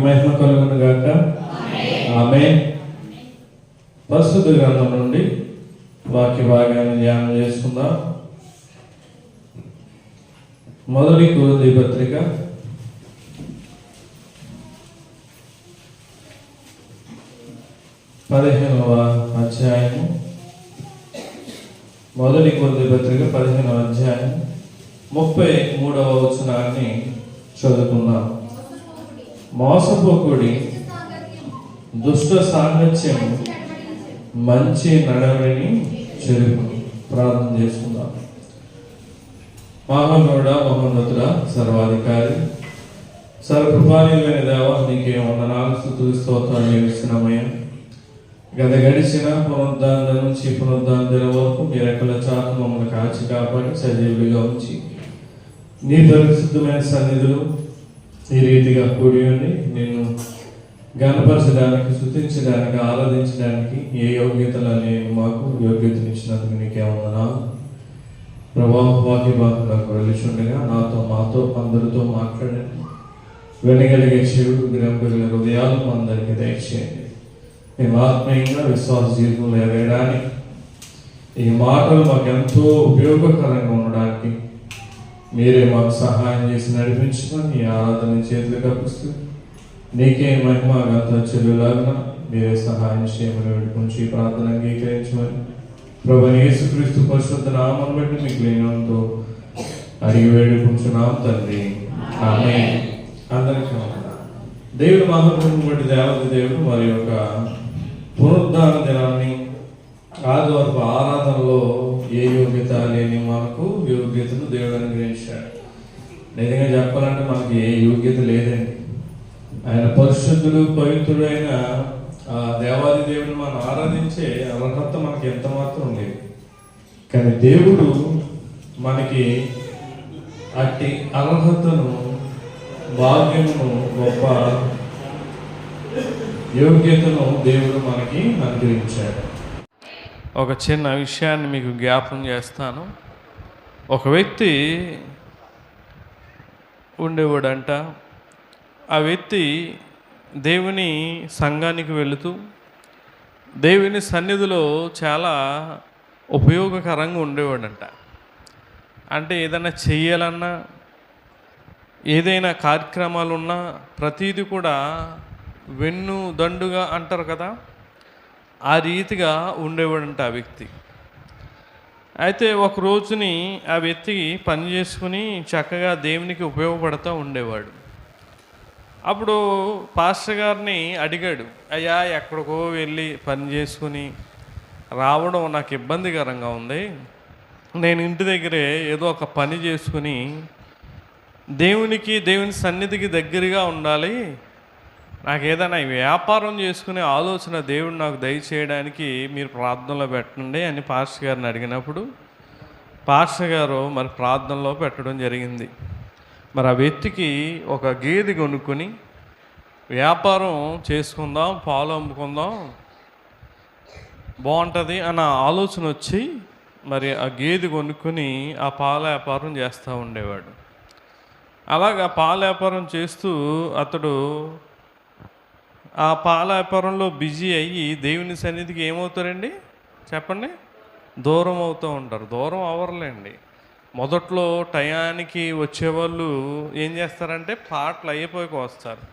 మహిమ కలుగును గాక. ఆమేన్. పరిశుద్ధ గ్రంథం నుండి వాక్య భాగాన్ని ధ్యానం చేసుకుందాం. మొదటి కొరింథీ పత్రిక 15వ అధ్యాయము. మొదటి కొరింథీ పత్రిక 15వ అధ్యాయం 33వ వచనాన్ని చదువుకుందాం. మోసపోకుడి, దుష్ట సాంగత్యము మంచి నడవడిని చెరుపు. ప్రార్థన చేసుకుందాం. మహాగౌడ, మహోన్నతుడ, సర్వాధికారి, సర్వకృపానిలైన దేవా, నీకే వందనాలు, స్తుతులు, స్తోత్రాలు చేస్తున్నామయ్యా. గడిచిన పునరుద్ధాన నుంచి పునరుద్ధాన వరకు మీ రెక్కల చాటు మమ్మల్ని కాచి కాపాడి సజీవులుగా ఉంచి నీ పరిశుద్ధమైన సన్నిధులు ఈ రీతిగా కూడి ఉండి నిన్ను గణపరచడానికి, స్తుతించడానికి, ఆరాధించడానికి ఏ యోగ్యతలు లేని మాకు యోగ్యతనిచ్చినందుకు నీకే వందనాలు ప్రభా. వాక్య భాగంలోకి వెళ్ళుచుండగా మాతో అందరితో మాట్లాడండి. వినగలిగే చెవులు, గ్రహింపగలిగే హృదయాలు అందరికీ దయచేయండి. మేము ఆత్మీయంగా విశ్వాస జీవితంలో ఎదగడానికి ఈ మాటలు మాకు ఎంతో ఉపయోగకరంగా ఉండడానికి మీరే మాకు సహాయం చేసి నడిపించుకొని ఈ ఆరాధన చేతులకు అప్పిస్తూ నీకే మహిమ గంత చెల్లులాగా మీరే సహాయం చేయమని వేడుకుంటూ ప్రార్థన అంగీకరించమని ప్రభువైన యేసుక్రీస్తు పరిశుద్ధ నామమును బట్టి మీకు లేనంతో అడిగి వేడుకుంటున్నాం తండ్రి. ఆమేన్. అందరికీ దేవుడు మహాప్రభుని బట్టి దేవత దేవుడు మరి యొక్క పునరుద్ధాన దినాన్ని ఆదివారపు ఆరాధనలో ఏ యోగ్యత లేని మనకు యోగ్యతను దేవుడు అనుగ్రహించాడు. నిజంగా చెప్పాలంటే మనకి ఏ యోగ్యత లేదండి. ఆయన పరిశుద్ధుడు, పవిత్రుడు అయిన ఆ దేవాది దేవుడిని మనం ఆరాధించే అర్హత మనకి ఎంత మాత్రం లేదు. కానీ దేవుడు మనకి అట్టి అర్హతను, భాగ్యమును, గొప్ప యోగ్యతను దేవుడు మనకి అనుగ్రహించాడు. ఒక చిన్న విషయాన్ని మీకు జ్ఞాపకం చేస్తాను. ఒక వ్యక్తి ఉండేవాడంట. ఆ వ్యక్తి దేవుని సంఘానికి వెళుతూ దేవుని సన్నిధిలో చాలా ఉపయోగకరంగా ఉండేవాడంట. అంటే ఏదైనా చెయ్యాలన్నా, ఏదైనా కార్యక్రమాలు ఉన్నా ప్రతీది కూడా వెన్నుదండుగా అంటారు కదా, ఆ రీతిగా ఉండేవాడంట ఆ వ్యక్తి. అయితే ఒక రోజుని ఆ వ్యక్తి పని చేసుకుని చక్కగా దేవునికి ఉపయోగపడుతూ ఉండేవాడు. అప్పుడు పాస్టర్ గారిని అడిగాడు, అయ్యా ఎక్కడికో వెళ్ళి పని చేసుకుని రావడం నాకు ఇబ్బందికరంగా ఉంది. నేను ఇంటి దగ్గరే ఏదో ఒక పని చేసుకుని దేవుని సన్నిధికి దగ్గరగా ఉండాలి. నాకు ఏదైనా వ్యాపారం చేసుకునే ఆలోచన దేవుడు నాకు దయచేయడానికి మీరు ప్రార్థనలో పెట్టండి అని పాస్టర్ గారిని అడిగినప్పుడు పాస్టర్ గారు మరి ప్రార్థనలో పెట్టడం జరిగింది. మరి ఆ వ్యక్తికి ఒక గేదె కొనుక్కొని వ్యాపారం చేసుకుందాం, పాలు అమ్ముకుందాం, బాగుంటుంది అన్న ఆలోచన వచ్చి మరి ఆ గేదె కొనుక్కొని ఆ పాల వ్యాపారం చేస్తూ ఉండేవాడు. అలాగా పాల వ్యాపారం చేస్తూ అతడు ఆ పాల వ్యాపారంలో బిజీ అయ్యి దేవుని సన్నిధికి ఏమవుతారండి చెప్పండి? దూరం అవుతూ ఉంటారు. దూరం అవర్లేండి. మొదట్లో టయానికి వచ్చేవాళ్ళు ఏం చేస్తారంటే పాటలు అయిపోయాక వస్తారు.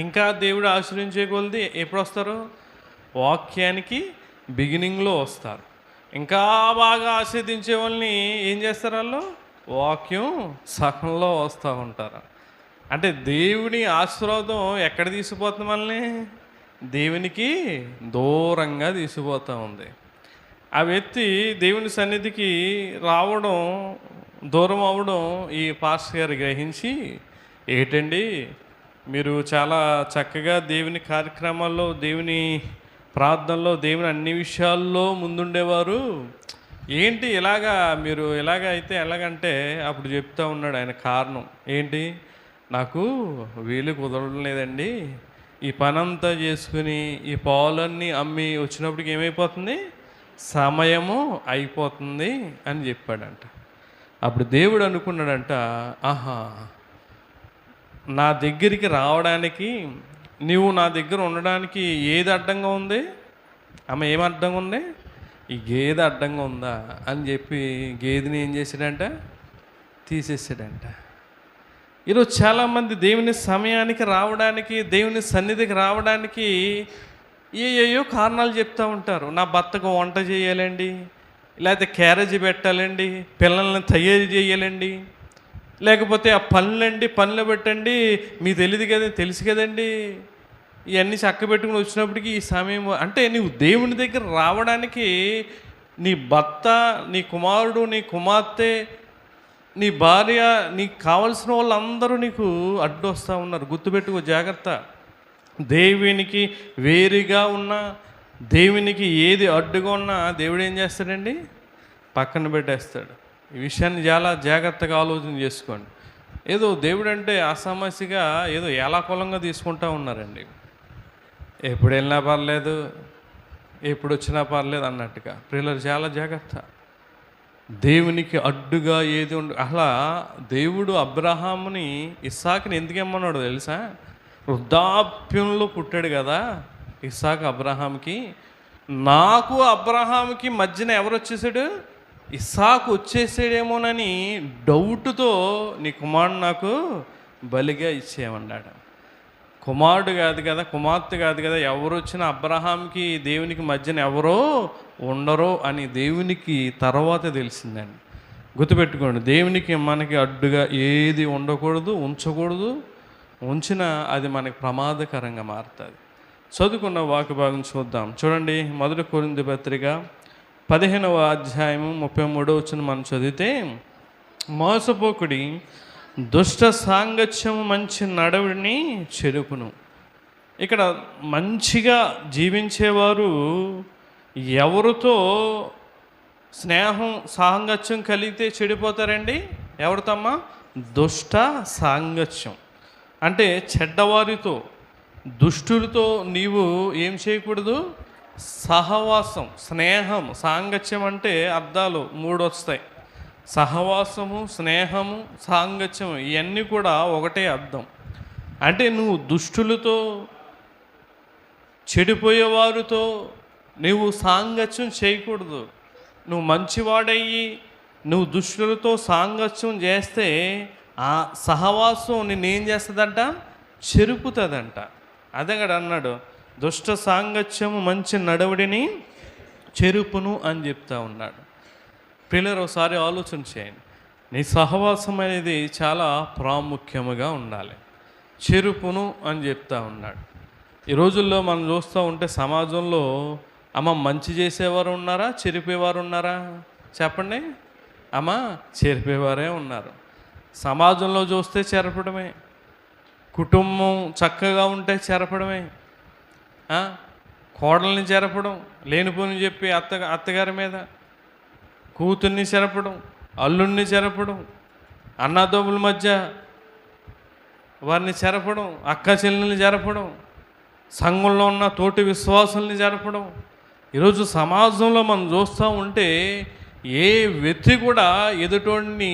ఇంకా దేవుడు ఆశ్రయించే కొలది ఎప్పుడు వస్తారు? వాక్యానికి బిగినింగ్లో వస్తారు. ఇంకా బాగా ఆస్వాదించే వాళ్ళని ఏం చేస్తారు? వాళ్ళు వాక్యం సగంలో వస్తూ ఉంటారు. అంటే దేవుని ఆశీర్వాదం ఎక్కడ తీసుకుపోతుంది? మనల్ని దేవునికి దూరంగా తీసుకుపోతూ ఉంది. ఆ వ్యక్తి దేవుని సన్నిధికి రావడం, దూరం అవ్వడం ఈ పాస్టర్ గారు గ్రహించి, ఏంటండి మీరు చాలా చక్కగా దేవుని కార్యక్రమాల్లో, దేవుని ప్రార్థనలో, దేవుని అన్ని విషయాల్లో ముందుండేవారు, ఏంటి ఇలాగా మీరు అయితే ఎలాగంటే అప్పుడు చెప్తా ఉన్నాడు ఆయన కారణం ఏంటి? నాకు వీలు కుదరడం లేదండి. ఈ పనంతా చేసుకుని ఈ పాలన్నీ అమ్మి వచ్చినప్పటికి ఏమైపోతుంది? సమయము అయిపోతుంది అని చెప్పాడంట. అప్పుడు దేవుడు అనుకున్నాడంట, ఆహా నా దగ్గరికి రావడానికి, నీవు నా దగ్గర ఉండడానికి ఏది అడ్డంగా ఉంది? ఆమె ఏం అడ్డంగా ఉంది? ఈ గేదె అడ్డంగా ఉందా అని చెప్పి గేదెని ఏం చేశాడంట? తీసేసాడంట. ఈరోజు చాలామంది దేవుని సమయానికి రావడానికి, దేవుని సన్నిధికి రావడానికి ఏయో కారణాలు చెప్తూ ఉంటారు. నా భర్తకు వంట చేయాలండి, లేకపోతే క్యారేజీ పెట్టాలండి, పిల్లల్ని తయారు చేయాలండి, లేకపోతే ఆ పనులు పెట్టండి, మీకు తెలియదు కదా, తెలుసు కదండి, ఇవన్నీ చక్కబెట్టుకుని వచ్చినప్పటికీ ఈ సమయం అంటే నీవు దేవుని దగ్గర రావడానికి నీ భర్త, నీ కుమారుడు, నీ కుమార్తె, నీ భార్య, నీకు కావలసిన వాళ్ళందరూ నీకు అడ్డు వస్తూ ఉన్నారు. గుర్తుపెట్టుకో, జాగ్రత్త. దేవునికి వేరుగా ఉన్నా, దేవునికి ఏది అడ్డుగా ఉన్నా దేవుడు ఏం చేస్తాడండి? పక్కన పెట్టేస్తాడు. ఈ విషయాన్ని చాలా జాగ్రత్తగా ఆలోచన చేసుకోండి. ఏదో దేవుడు అంటే అసమస్యగా ఏదో ఏలాకులంగా తీసుకుంటూ ఉన్నారండి. ఎప్పుడు వెళ్ళినా పర్లేదు, ఎప్పుడు వచ్చినా పర్లేదు అన్నట్టుగా. ప్రియులారా, చాలా జాగ్రత్త. దేవునికి అడ్డుగా ఏది అలా దేవుడు అబ్రహాముని, ఇస్సాకుని ఎందుకు ఇమ్మన్నాడు తెలుసా? వృద్ధాప్యంలో పుట్టాడు కదా ఇస్సాకు అబ్రహాంకి. నాకు అబ్రహాంకి మధ్యన ఎవరు వచ్చేసాడు? ఇస్సాకు వచ్చేసాడేమోనని డౌట్తో నీ కుమారుడు నాకు బలిగా ఇచ్చేయమన్నాడు. కుమారుడు కాదు కదా, కుమార్తె కాదు కదా, ఎవరు వచ్చినా అబ్రహాంకి దేవునికి మధ్యన ఎవరో ఉండరో అని దేవునికి తర్వాత తెలిసిందండి. గుర్తుపెట్టుకోండి, దేవునికి మనకి అడ్డుగా ఏది ఉండకూడదు, ఉంచకూడదు. ఉంచినా అది మనకి ప్రమాదకరంగా మారుతుంది. చదువుకున్న వాక్య భాగం చూద్దాం. చూడండి, 1 కొరింథీ పత్రిక 15వ అధ్యాయము 33వ వచనం మనం చదివితే, మోసపోకుడి, దుష్ట సాంగత్యము మంచి నడవడిని చెరుపును. ఇక్కడ మంచిగా జీవించేవారు ఎవరితో స్నేహం సాంగత్యం కలిగితే చెడిపోతారండి? ఎవరితమ్మా? దుష్ట సాంగత్యం అంటే చెడ్డవారితో, దుష్టులతో నీవు ఏం చేయకూడదు? సహవాసం, స్నేహం. సాంగత్యం అంటే అర్థాలు 3 వస్తాయి. సహవాసము, స్నేహము, సాంగత్యం, ఇవన్నీ కూడా ఒకటే అర్థం. అంటే నువ్వు దుష్టులతో, చెడిపోయేవారితో నువ్వు సాంగత్యం చేయకూడదు. నువ్వు మంచివాడయ్యి నువ్వు దుష్టులతో సాంగత్యం చేస్తే ఆ సహవాసం నిన్నేం చేస్తుందంట? చెరుపుతుందంట. అదే కదా అన్నాడు, దుష్ట సాంగత్యము మంచి నడవడిని చెరుపును అని చెప్తా ఉన్నాడు. పిల్లలు, ఒకసారి ఆలోచన చేయండి. నీ సహవాసం అనేది చాలా ప్రాముఖ్యముగా ఉండాలి. చెరుపును అని చెప్తా ఉన్నాడు. ఈ రోజుల్లో మనం చూస్తూ ఉంటే సమాజంలో అమ్మ మంచి చేసేవారు ఉన్నారా, చెరిపేవారు ఉన్నారా? చెప్పండి. అమ్మ చెరిపేవారే ఉన్నారు. సమాజంలో చూస్తే చెరపడమే, కుటుంబం చక్కగా ఉంటే చెరపడమే, కోడల్ని చెరపడం, లేనిపోని చెప్పి అత్తగారి మీద, కూతుర్ని చెరపడం, అల్లుడిని చెరపడం, అన్నదమ్ముల మధ్య వారిని చెరపడం, అక్క చెల్లెల్ని చెరపడం, సంఘంలో ఉన్న తోటి విశ్వాసుల్ని జరపడం. ఈరోజు సమాజంలో మనం చూస్తూ ఉంటే ఏ వ్యక్తి కూడా ఎదుటోడిని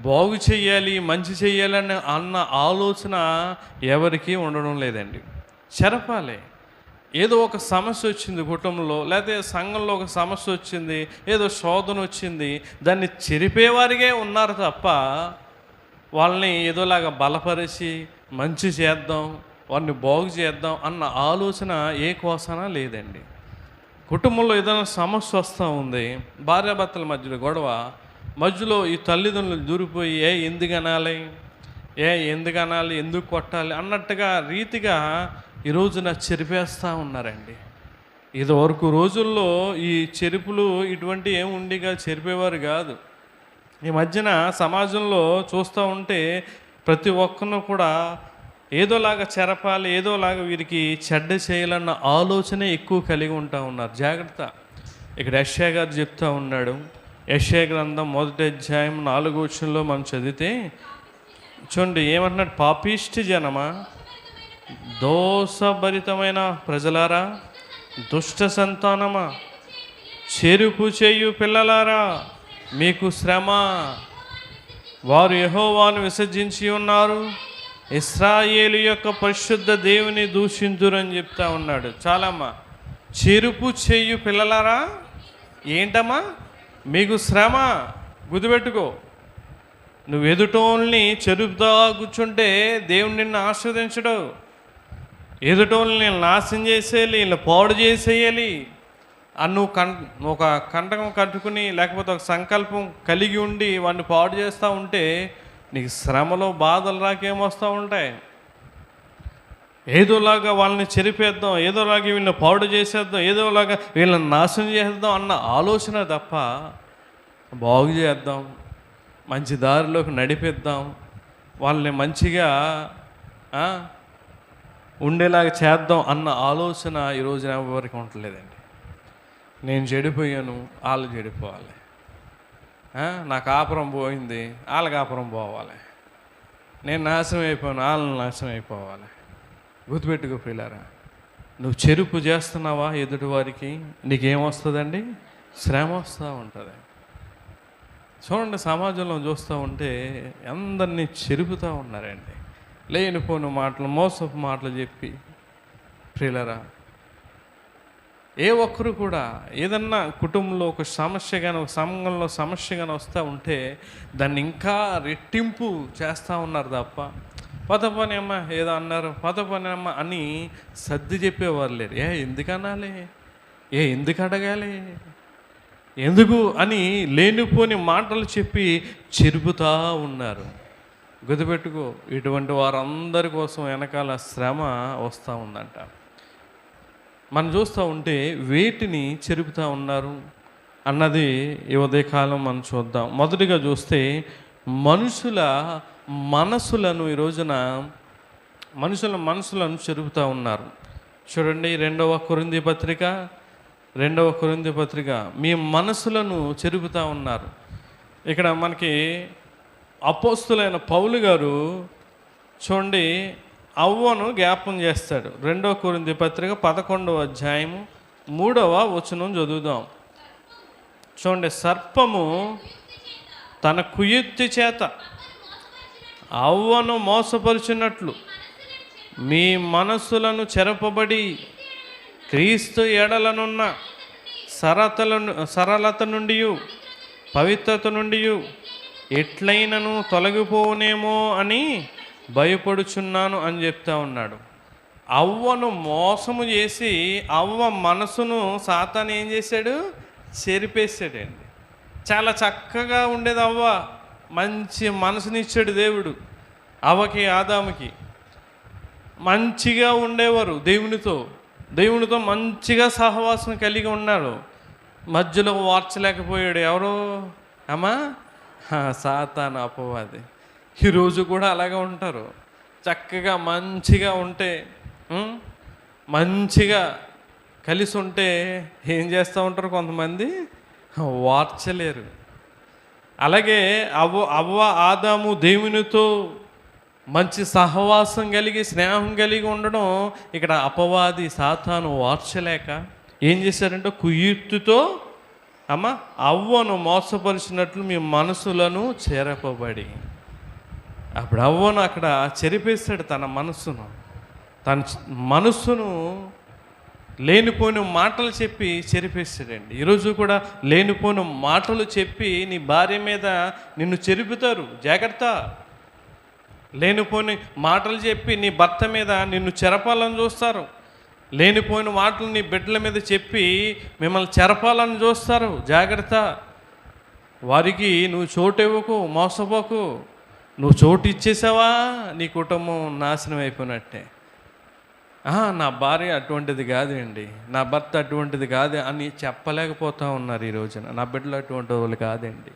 బాగు చేయాలి, మంచి చేయాలని అన్న ఆలోచన ఎవరికీ ఉండడం లేదండి. చెరపాలి. ఏదో ఒక సమస్య వచ్చింది కుటుంబంలో, లేకపోతే సంఘంలో ఒక సమస్య వచ్చింది, ఏదో శోధన వచ్చింది, దాన్ని చెరిపేవారిగే ఉన్నారు తప్ప వాళ్ళని ఏదోలాగా బలపరిచి మంచి చేద్దాం, వారిని బాగు చేద్దాం అన్న ఆలోచన ఏ కోసన లేదండి. కుటుంబంలో ఏదైనా సమస్య వస్తూ ఉంది, భార్యాభర్తల మధ్యలో గొడవ, మధ్యలో ఈ తల్లిదండ్రులు దూరిపోయి ఎందుకు అనాలి, ఎందుకు కొట్టాలి అన్నట్టుగా రీతిగా ఈ రోజున చెరిపేస్తూ ఉన్నారండి. ఇదివరకు రోజుల్లో ఈ చెరుపులు ఇటువంటి ఏమి ఉండిగా చెరిపేవారు కాదు. ఈ మధ్యన సమాజంలో చూస్తూ ఉంటే ప్రతి ఒక్కరిని కూడా ఏదోలాగా చెరపాలి, ఏదోలాగా వీరికి చెడ్డ చేయాలన్న ఆలోచనే ఎక్కువ కలిగి ఉంటా ఉన్నారు. జాగ్రత్త. ఇక్కడ యెషయా గారు చెప్తూ ఉన్నాడు. యెషయా గ్రంథం 1వ అధ్యాయం 4వ వచనంలో మనం చదివితే చూడండి ఏమంటున్నాడు, పాపిష్టి జనమా, దోషభరితమైన ప్రజలారా, దుష్ట సంతానమా, చెరుపు చేయు పిల్లలారా, మీకు శ్రమ, వారు యెహోవాను విసర్జించి ఉన్నారు, ఇశ్రాయేలు యొక్క పరిశుద్ధ దేవుని దూషించురని చెప్తా ఉన్నాడు. చాలమ్మా. చెరుపు చెయ్యు పిల్లలారా, ఏంటమ్మా మీకు శ్రమ. గుర్తుపెట్టుకో, నువ్వు ఎదుటోళ్ళని చెరుపుతా కూర్చుంటే దేవుడు నిన్ను ఆస్వాదించడు. ఎదుటోళ్ళని నాశనం చేసేయాలి, వీళ్ళని పాడు చేసేయాలి అని నువ్వు ఒక కంటకం కట్టుకుని లేకపోతే ఒక సంకల్పం కలిగి ఉండి వాడిని పాడు చేస్తూ ఉంటే నీకు శ్రమలో బాధలు రాకేమొస్తూ ఉంటాయి. ఏదోలాగా వాళ్ళని చెరిపేద్దాం, ఏదోలాగా వీళ్ళని పాడు చేసేద్దాం, ఏదోలాగా వీళ్ళని నాశనం చేసేద్దాం అన్న ఆలోచన తప్ప బాగు చేద్దాం, మంచి దారిలోకి నడిపిద్దాం, వాళ్ళని మంచిగా ఉండేలాగా చేద్దాం అన్న ఆలోచన ఈరోజు ఎవరికి ఉండలేదండి. నేను చెడిపోయాను, వాళ్ళు చెడిపోవాలి, నా కాపురం పోయింది, వాళ్ళ కాపురం పోవాలి, నేను నాశనం అయిపోయాను, వాళ్ళని నాశనం అయిపోవాలి. గుర్తుపెట్టుకో ప్రియులారా, నువ్వు చెరుపు చేస్తున్నావా ఎదుటి వారికి, నీకేమొస్తుందండి? శ్రమ వస్తూ ఉంటుంది. చూడండి, సమాజంలో చూస్తూ ఉంటే అందరినీ చెరుపుతూ ఉన్నారండి. లేనిపోని మాటలు, మోసపు మాటలు చెప్పి. ప్రియులారా, ఏ ఒక్కరు కూడా ఏదన్నా కుటుంబంలో ఒక సమస్య కానీ, ఒక సంఘంలో సమస్య కానీ వస్తూ ఉంటే దాన్ని ఇంకా రెట్టింపు చేస్తూ ఉన్నారు తప్ప పద పని అమ్మ ఏదో అన్నారు, పద పని అమ్మ అని సర్ది చెప్పేవారు లేరు. ఎందుకు అనాలి, ఎందుకు అడగాలి, ఎందుకు అని లేనిపోని మాటలు చెప్పి చెరుపుతూ ఉన్నారు. గుర్తుపెట్టుకో, ఇటువంటి వారందరి కోసం వెనకాల శ్రమ వస్తూ ఉందంట. మనం చూస్తూ ఉంటే వేటిని చెరుపుతూ ఉన్నారు అన్నది ఈ ఉదయకాలం మనం చూద్దాం. మొదటిగా చూస్తే మనుషుల మనసులను ఈరోజున మనుషుల మనసులను చెరుపుతూ ఉన్నారు. చూడండి, 2వ కొరింథీ పత్రిక మీ మనసులను చెరుపుతూ ఉన్నారు. ఇక్కడ మనకి అపోస్తులైన పౌలు గారు చూడండి అవ్వను జ్ఞాపం చేస్తాడు. 2వ కొరింథీ పత్రిక 11వ అధ్యాయము 3వ వచనం చదువుదాం. చూడండి, సర్పము తన కుయుక్తి చేత అవ్వను మోసపరిచినట్లు మీ మనస్సులను చెరపబడి క్రీస్తు ఎడలనున్న సరళత నుండి పవిత్రత నుండి ఎట్లయినను తొలగిపోనేమో అని భయపడుచున్నాను అని చెప్తా ఉన్నాడు. అవ్వను మోసము చేసి అవ్వ మనసును సాతాను ఏం చేశాడు? చెరిపేశాడండి. చాలా చక్కగా ఉండేది అవ్వ, మంచి మనసునిచ్చాడు దేవుడు అవ్వకి, ఆదాముకి. మంచిగా ఉండేవారు దేవునితో మంచిగా సహవాసం కలిగి ఉన్నాడు. మధ్యలో వార్చలేకపోయాడు ఎవరో అమ్మా, సాతాను, అపవాది. ఈరోజు కూడా అలాగే ఉంటారు. చక్కగా మంచిగా ఉంటే, మంచిగా కలిసి ఉంటే ఏం చేస్తూ ఉంటారు కొంతమంది? వార్చలేరు. అలాగే అవ్వ ఆదాము దేవునితో మంచి సహవాసం కలిగి స్నేహం కలిగి ఉండడం ఇక్కడ అపవాది సాతాను వార్చలేక ఏం చేశారంటే కుయుక్తితో అవ్వను మోసపరిచినట్లు మీ మనసులను చెరపబడి. అప్పుడు అవ్వను అక్కడ చెరిపేశాడు తన మనస్సును లేనిపోయిన మాటలు చెప్పి చెరిపేశాడండి. ఈరోజు కూడా లేనిపోయిన మాటలు చెప్పి నీ భార్య మీద నిన్ను చెరుపుతారు, జాగ్రత్త. లేనిపోయిన మాటలు చెప్పి నీ భర్త మీద నిన్ను చెరపాలని చూస్తారు. లేనిపోయిన మాటలు నీ బిడ్డల మీద చెప్పి మిమ్మల్ని చెరపాలని చూస్తారు, జాగ్రత్త. వారికి నువ్వు చోటు ఇవ్వకు, మోసపోకు. నువ్వు చోటు ఇచ్చేసావా నీ కుటుంబం నాశనం అయిపోయినట్టే. నా భార్య అటువంటిది కాదండి, నా భర్త అటువంటిది కాదు అని చెప్పలేకపోతూ ఉన్నారు ఈ రోజున. నా బిడ్డలు అటువంటి వాళ్ళు కాదండి.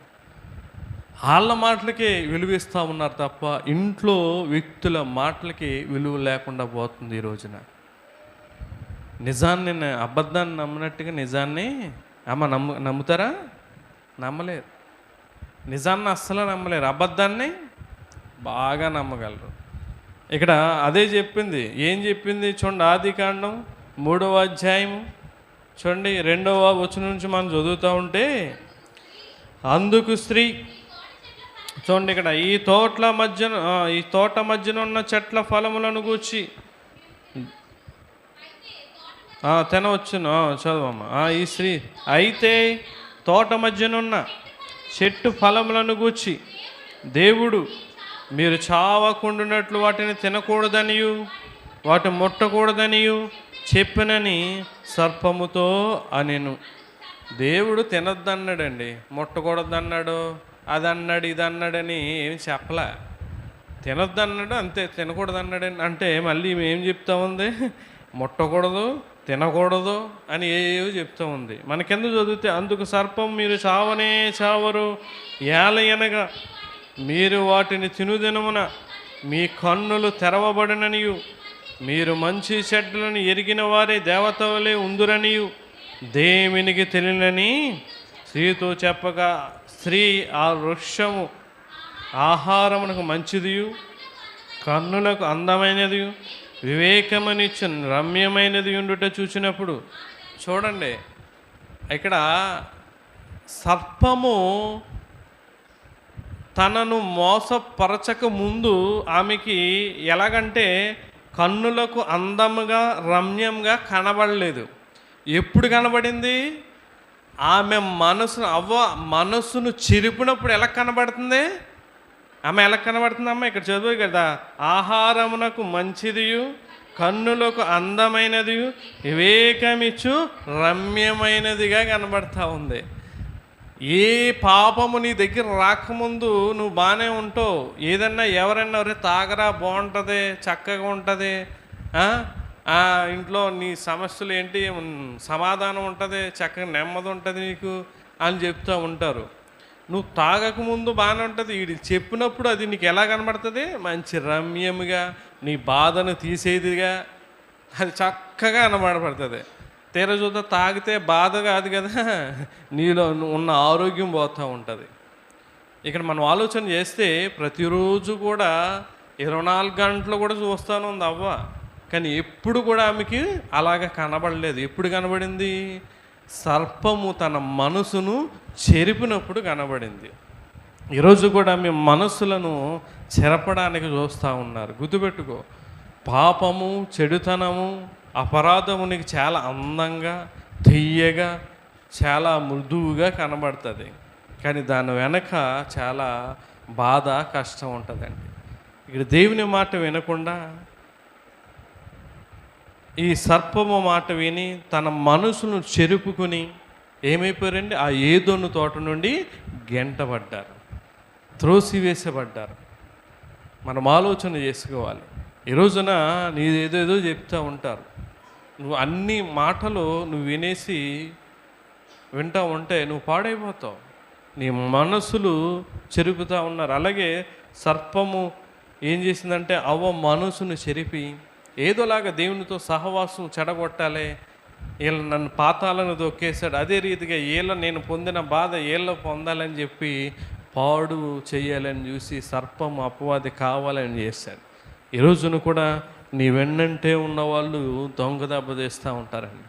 వాళ్ళ మాటలకి విలువ ఇస్తూ ఉన్నారు తప్ప ఇంట్లో వ్యక్తుల మాటలకి విలువ లేకుండా పోతుంది ఈ రోజున. నిజాన్ని అబద్ధాన్ని నమ్మినట్టుగా నిజాన్ని నమ్ముతారా? నమ్మలేరు. నిజాన్ని అస్సలు నమ్మలేరు, అబద్ధాన్ని బాగా నమ్మగలరు. ఇక్కడ అదే చెప్పింది. ఏం చెప్పింది చూడండి, ఆదికాండం 3వ అధ్యాయము చూడండి 2వ వచనం నుంచి మనం చదువుతూ ఉంటే, అందుకు స్త్రీ చూడండి ఇక్కడ, ఈ తోట మధ్యన ఉన్న చెట్ల ఫలములను గూర్చి తినవచ్చును. చదవమ్మా. ఈ స్త్రీ అయితే తోట మధ్యనున్న చెట్టు ఫలములను గూర్చి దేవుడు మీరు చావకుండునట్లు వాటిని తినకూడదనియు వాటి ముట్టకూడదనియు చెప్పినని సర్పముతో అనెను. దేవుడు తినొద్దన్నాడండి, ముట్టకూడదన్నాడు, అది అన్నాడు, ఇది అన్నాడని ఏమి చెప్పలే. తినొద్దన్నాడు అంతే, తినకూడదన్నాడని అంటే మళ్ళీ ఏం చెప్తా ఉంది, ముట్టకూడదు, తినకూడదు అని ఏవో చెప్తూ ఉంది. మనకెందు చదివితే, అందుకు సర్పం మీరు చావనే చావరు, ఏలయనగా మీరు వాటిని తినుదినమున మీ కన్నులు తెరవబడిననియు మీరు మంచి చెడ్డలను ఎరిగిన వారే దేవతలే ఉందురనియు దేవునికి తెలియనని స్త్రీతో చెప్పగా, స్త్రీ ఆ వృక్షము ఆహారమునకు మంచిదియు కన్నులకు అందమైనది వివేకమనిచ్చు రమ్యమైనది ఉండుట చూసినప్పుడు. చూడండి ఇక్కడ సర్పము తనను మోసపరచక ముందు ఆమెకి ఎలాగంటే కన్నులకు అందముగా రమ్యంగా కనబడలేదు. ఎప్పుడు కనబడింది? ఆమె మనసును చిరిపినప్పుడు ఎలా కనబడుతుంది? ఆమె ఎలా కనబడుతుందమ్మా? ఇక్కడ చదువు కదా, ఆహారమునకు మంచిదియు కన్నులకు అందమైనది వివేకమిచ్చు రమ్యమైనదిగా కనబడతా ఉంది. ఏ పాపము నీ దగ్గర రాకముందు నువ్వు బాగానే ఉంటావు. ఏదన్నా ఎవరన్నా తాగరా బాగుంటుంది, చక్కగా ఉంటుంది, ఇంట్లో నీ సమస్యలు ఏంటి సమాధానం ఉంటుంది, చక్కగా నెమ్మది ఉంటుంది నీకు అని చెప్తూ ఉంటారు. నువ్వు తాగకముందు బాగానే ఉంటుంది, వీడి చెప్పినప్పుడు అది నీకు ఎలా కనబడుతుంది? మంచి రమ్యముగా, నీ బాధను తీసేదిగా అది చక్కగా కనబడబడుతుంది. తీర చూద్దా తాగితే బాధ కాదు కదా, నీలో ఉన్న ఆరోగ్యం పోతూ ఉంటుంది. ఇక్కడ మనం ఆలోచన చేస్తే ప్రతిరోజు కూడా 24 గంటలు కూడా చూస్తూనే ఉంది అవ్వ, కానీ ఎప్పుడు కూడా ఆమెకి అలాగ కనబడలేదు. ఎప్పుడు కనబడింది? సర్పము తన మనసును చెరిపినప్పుడు కనబడింది. ఈరోజు కూడా మీ మనసులను చెరపడానికి చూస్తూ ఉన్నారు. గుర్తుపెట్టుకో, పాపము, చెడుతనము, అపరాధము నీకు చాలా అందంగా, తీయగా, చాలా మృదువుగా కనబడుతుంది, కానీ దాని వెనక చాలా బాధ, కష్టం ఉంటుందండి. ఇక్కడ దేవుని మాట వినకుండా ఈ సర్పము మాట విని తన మనసును చెరుపుకుని ఏమైపోయారండి? ఆ ఏదోను తోట నుండి గెంటబడ్డారు, త్రోసివేసబడ్డారు. మనం ఆలోచన చేసుకోవాలి. ఈ రోజున నీదేదేదో చెప్తూ ఉంటారు, నువ్వు అన్ని మాటలు నువ్వు వింటూ ఉంటే నువ్వు పాడైపోతావు. నీ మనసులు చెరుపుతూ ఉన్నారు. అలాగే సర్పము ఏం చేసిందంటే అవ్వ మనసును చెరిపి ఏదోలాగా దేవునితో సహవాసం చెడగొట్టాలి, వీళ్ళ నన్ను పాతాలను దొక్కేశాడు, అదే రీతిగా నేను పొందిన బాధ వీళ్ళు పొందాలని చెప్పి పాడు చేయాలని చూసి సర్పము అపవాది కావాలని చేశాడు. ఈ రోజున కూడా నీ వెన్నంటే ఉన్నవాళ్ళు దొంగ దెబ్బ తీస్తూ ఉంటారండి,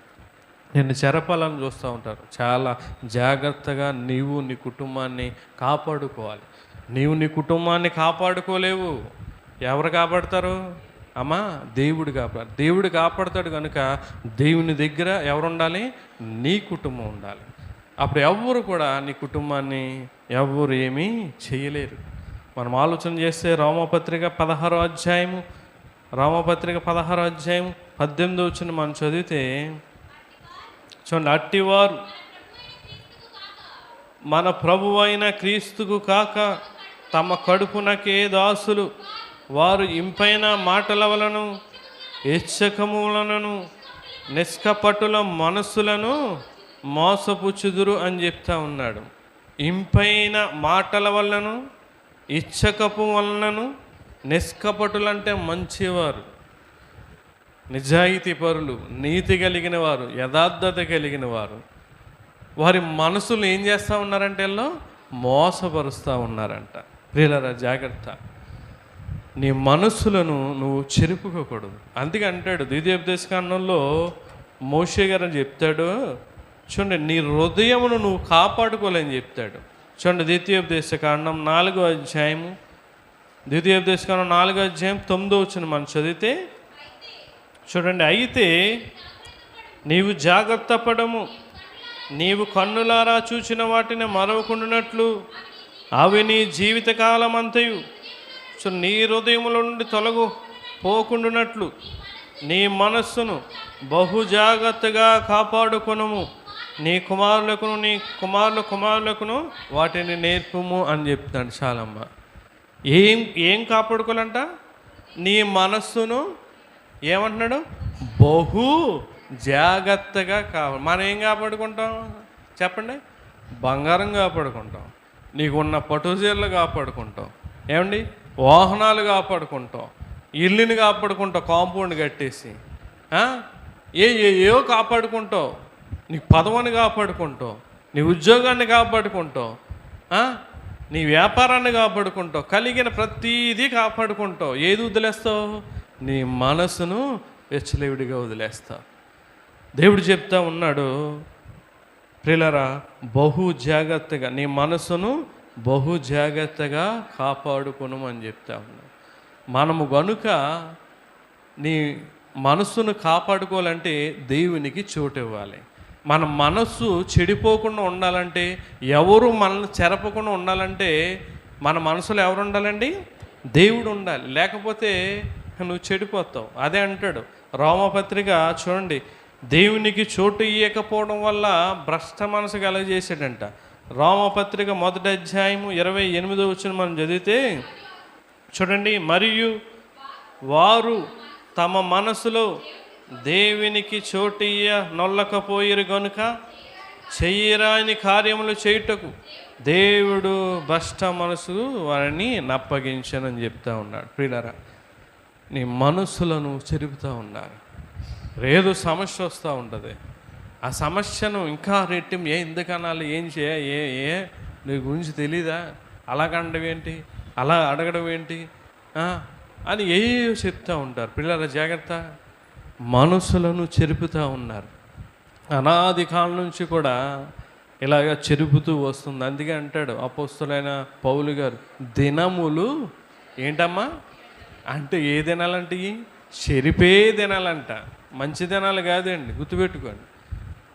నిన్ను చెరపాలని చూస్తూ ఉంటారు. చాలా జాగ్రత్తగా నీవు నీ కుటుంబాన్ని కాపాడుకోవాలి. నీవు నీ కుటుంబాన్ని కాపాడుకోలేవు, ఎవరు కాపాడతారు? అమ్మా, దేవుడు కాపాడతాడు. కనుక దేవుని దగ్గర ఎవరు ఉండాలి? నీ కుటుంబం ఉండాలి. అప్పుడు ఎవ్వరు కూడా నీ కుటుంబాన్ని ఎవ్వరు ఏమీ చేయలేరు. మనం ఆలోచన చేస్తే రోమపత్రిక 16వ అధ్యాయము 18వ వచనం మనం చదివితే చూడండి, అట్టివారు మన ప్రభువు అయిన క్రీస్తుకు కాక తమ కడుపునకే దాసులు, వారు ఇంపైన మాటల వలను ఇచ్చకములను నిష్కపటుల మనస్సులను మోసపుచ్చుదురు అని చెప్తా ఉన్నాడు. ఇంపైన మాటల వలనను ఇచ్చకపు వలనను, నిష్కపటులంటే మంచివారు, నిజాయితీ పరులు, నీతి కలిగిన వారు, యథార్థత కలిగిన వారు, వారి మనసులు ఏం చేస్తూ ఉన్నారంటే మోసపరుస్తూ ఉన్నారంట. ప్రియులారా జాగ్రత్త, నీ మనస్సులను నువ్వు చెరుపుకోకూడదు. అందుకే అంటాడు ద్వితీయోపదేశకాండంలో మోషే గారు చెప్తాడు, చూడండి, నీ హృదయమును నువ్వు కాపాడుకోలేని చెప్తాడు. చూడండి, ద్వితీయోపదేశకాండం 4వ అధ్యాయము, ద్వితీయోపదేశకాండం 4వ అధ్యాయం 9వ వచనం మనం చదివితే చూడండి, అయితే నీవు జాగ్రత్త పడము, నీవు కన్నులారా చూచిన వాటిని మరవకుండానట్లు అవి నీ జీవితకాలం అంతయు నీ హృదయముల నుండి తొలగు పోకుండానట్లు నీ మనస్సును బహు జాగ్రత్తగా కాపాడుకొనుము, నీ కుమారులకును నీ కుమారులకును వాటిని నేర్పుము అని చెప్తాడు చాలమ్మ. ఏం కాపాడుకోవాలంట? నీ మనస్సును ఏమంటున్నాడు? బహు జాగ్రత్తగా కావాలి. మనం ఏం కాపాడుకుంటాం చెప్పండి? బంగారం కాపాడుకుంటాం, నీకున్న పట్టుచీరలు కాపాడుకుంటాం, ఏమండి వాహనాలు కాపాడుకుంటాం, ఇల్లుని కాపాడుకుంటావు, కాంపౌండ్ కట్టేసి ఏవో కాపాడుకుంటావు, నీ పదవిని కాపాడుకుంటావు, నీ ఉద్యోగాన్ని కాపాడుకుంటావు, నీ వ్యాపారాన్ని కాపాడుకుంటావు, కలిగిన ప్రతీదీ కాపాడుకుంటావు. ఏది వదిలేస్తావు? నీ మనసును వెచ్చలేవిడిగా వదిలేస్తావు. దేవుడు చెప్తా ఉన్నాడు, ప్రియులారా, బహు జాగ్రత్తగా నీ మనసును బహు జాగ్రత్తగా కాపాడుకును అని చెప్తా ఉన్నాడు. మనము గనుక నీ మనస్సును కాపాడుకోవాలంటే దేవునికి చోటు ఇవ్వాలి. మన మనస్సు చెడిపోకుండా ఉండాలంటే, ఎవరు మనల్ని చెరపకుండా ఉండాలంటే మన మనసులో ఎవరు ఉండాలండి? దేవుడు ఉండాలి. లేకపోతే నువ్వు చెడిపోతావు. అదే అంటాడు రోమపత్రిక చూడండి, దేవునికి చోటు ఇవ్వకపోవడం వల్ల భ్రష్ట మనసు కలగజేసాడంట. రోమపత్రిక 1వ అధ్యాయము 28వ వచనం మనం చదివితే చూడండి, మరియు వారు తమ మనసులో దేవునికి చోటియ్య నొల్లకపోయిరు గనుక చెయ్యరాని కార్యములు చేయుటకు దేవుడు భ్రష్ట మనసు వారిని నప్పగించనని చెప్తా ఉన్నాడు. ప్రియులారా, నీ మనసులను చెరుపుతూ ఉన్నారు. ఏదో సమస్య వస్తూ ఉంటుంది. ఆ సమస్యను ఇంకా రెట్టింపు ఎందుకనాలి, ఏం నీ గురించి తెలీదా, అలాగనడం ఏంటి, అలా అడగడం ఏంటి అని ఏవో చెప్తూ ఉంటారు. పిల్లల జాగ్రత్త, మనసులను చెరుపుతూ ఉన్నారు. అనాది కాలం నుంచి కూడా ఇలాగ చెరుపుతూ వస్తుంది. అందుకే అంటాడు అపోస్తులైన పౌలు గారు, దినములు ఏంటమ్మా అంటే ఏ దినాలంటే చెరిపే దినాలంట, మంచి దినాలు కాదండి, గుర్తుపెట్టుకోండి.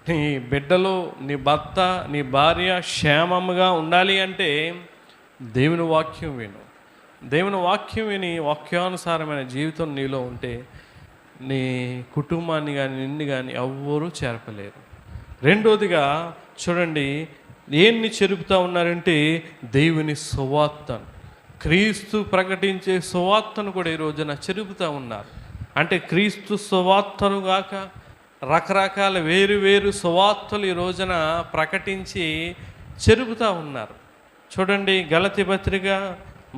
నీ బిడ్డలు, నీ భర్త, నీ భార్య క్షేమముగా ఉండాలి అంటే దేవుని వాక్యం విను. దేవుని వాక్యం విని వాక్యానుసారమైన జీవితం నీలో ఉంటే నీ కుటుంబాన్ని కానీ నిన్ను కానీ ఎవ్వరూ చేరపలేరు. రెండోదిగా చూడండి, ఏన్ని చెరుపుతూ ఉన్నారంటే దేవుని సువార్తను, క్రీస్తు ప్రకటించే సువార్తను కూడా ఈ రోజున చెరుపుతూ ఉన్నారు. అంటే క్రీస్తు సువార్తను గాక రకరకాల వేరు సువార్తలు ఈ రోజున ప్రకటించి చెరుపుతూ ఉన్నారు. చూడండి, గలతీ పత్రిక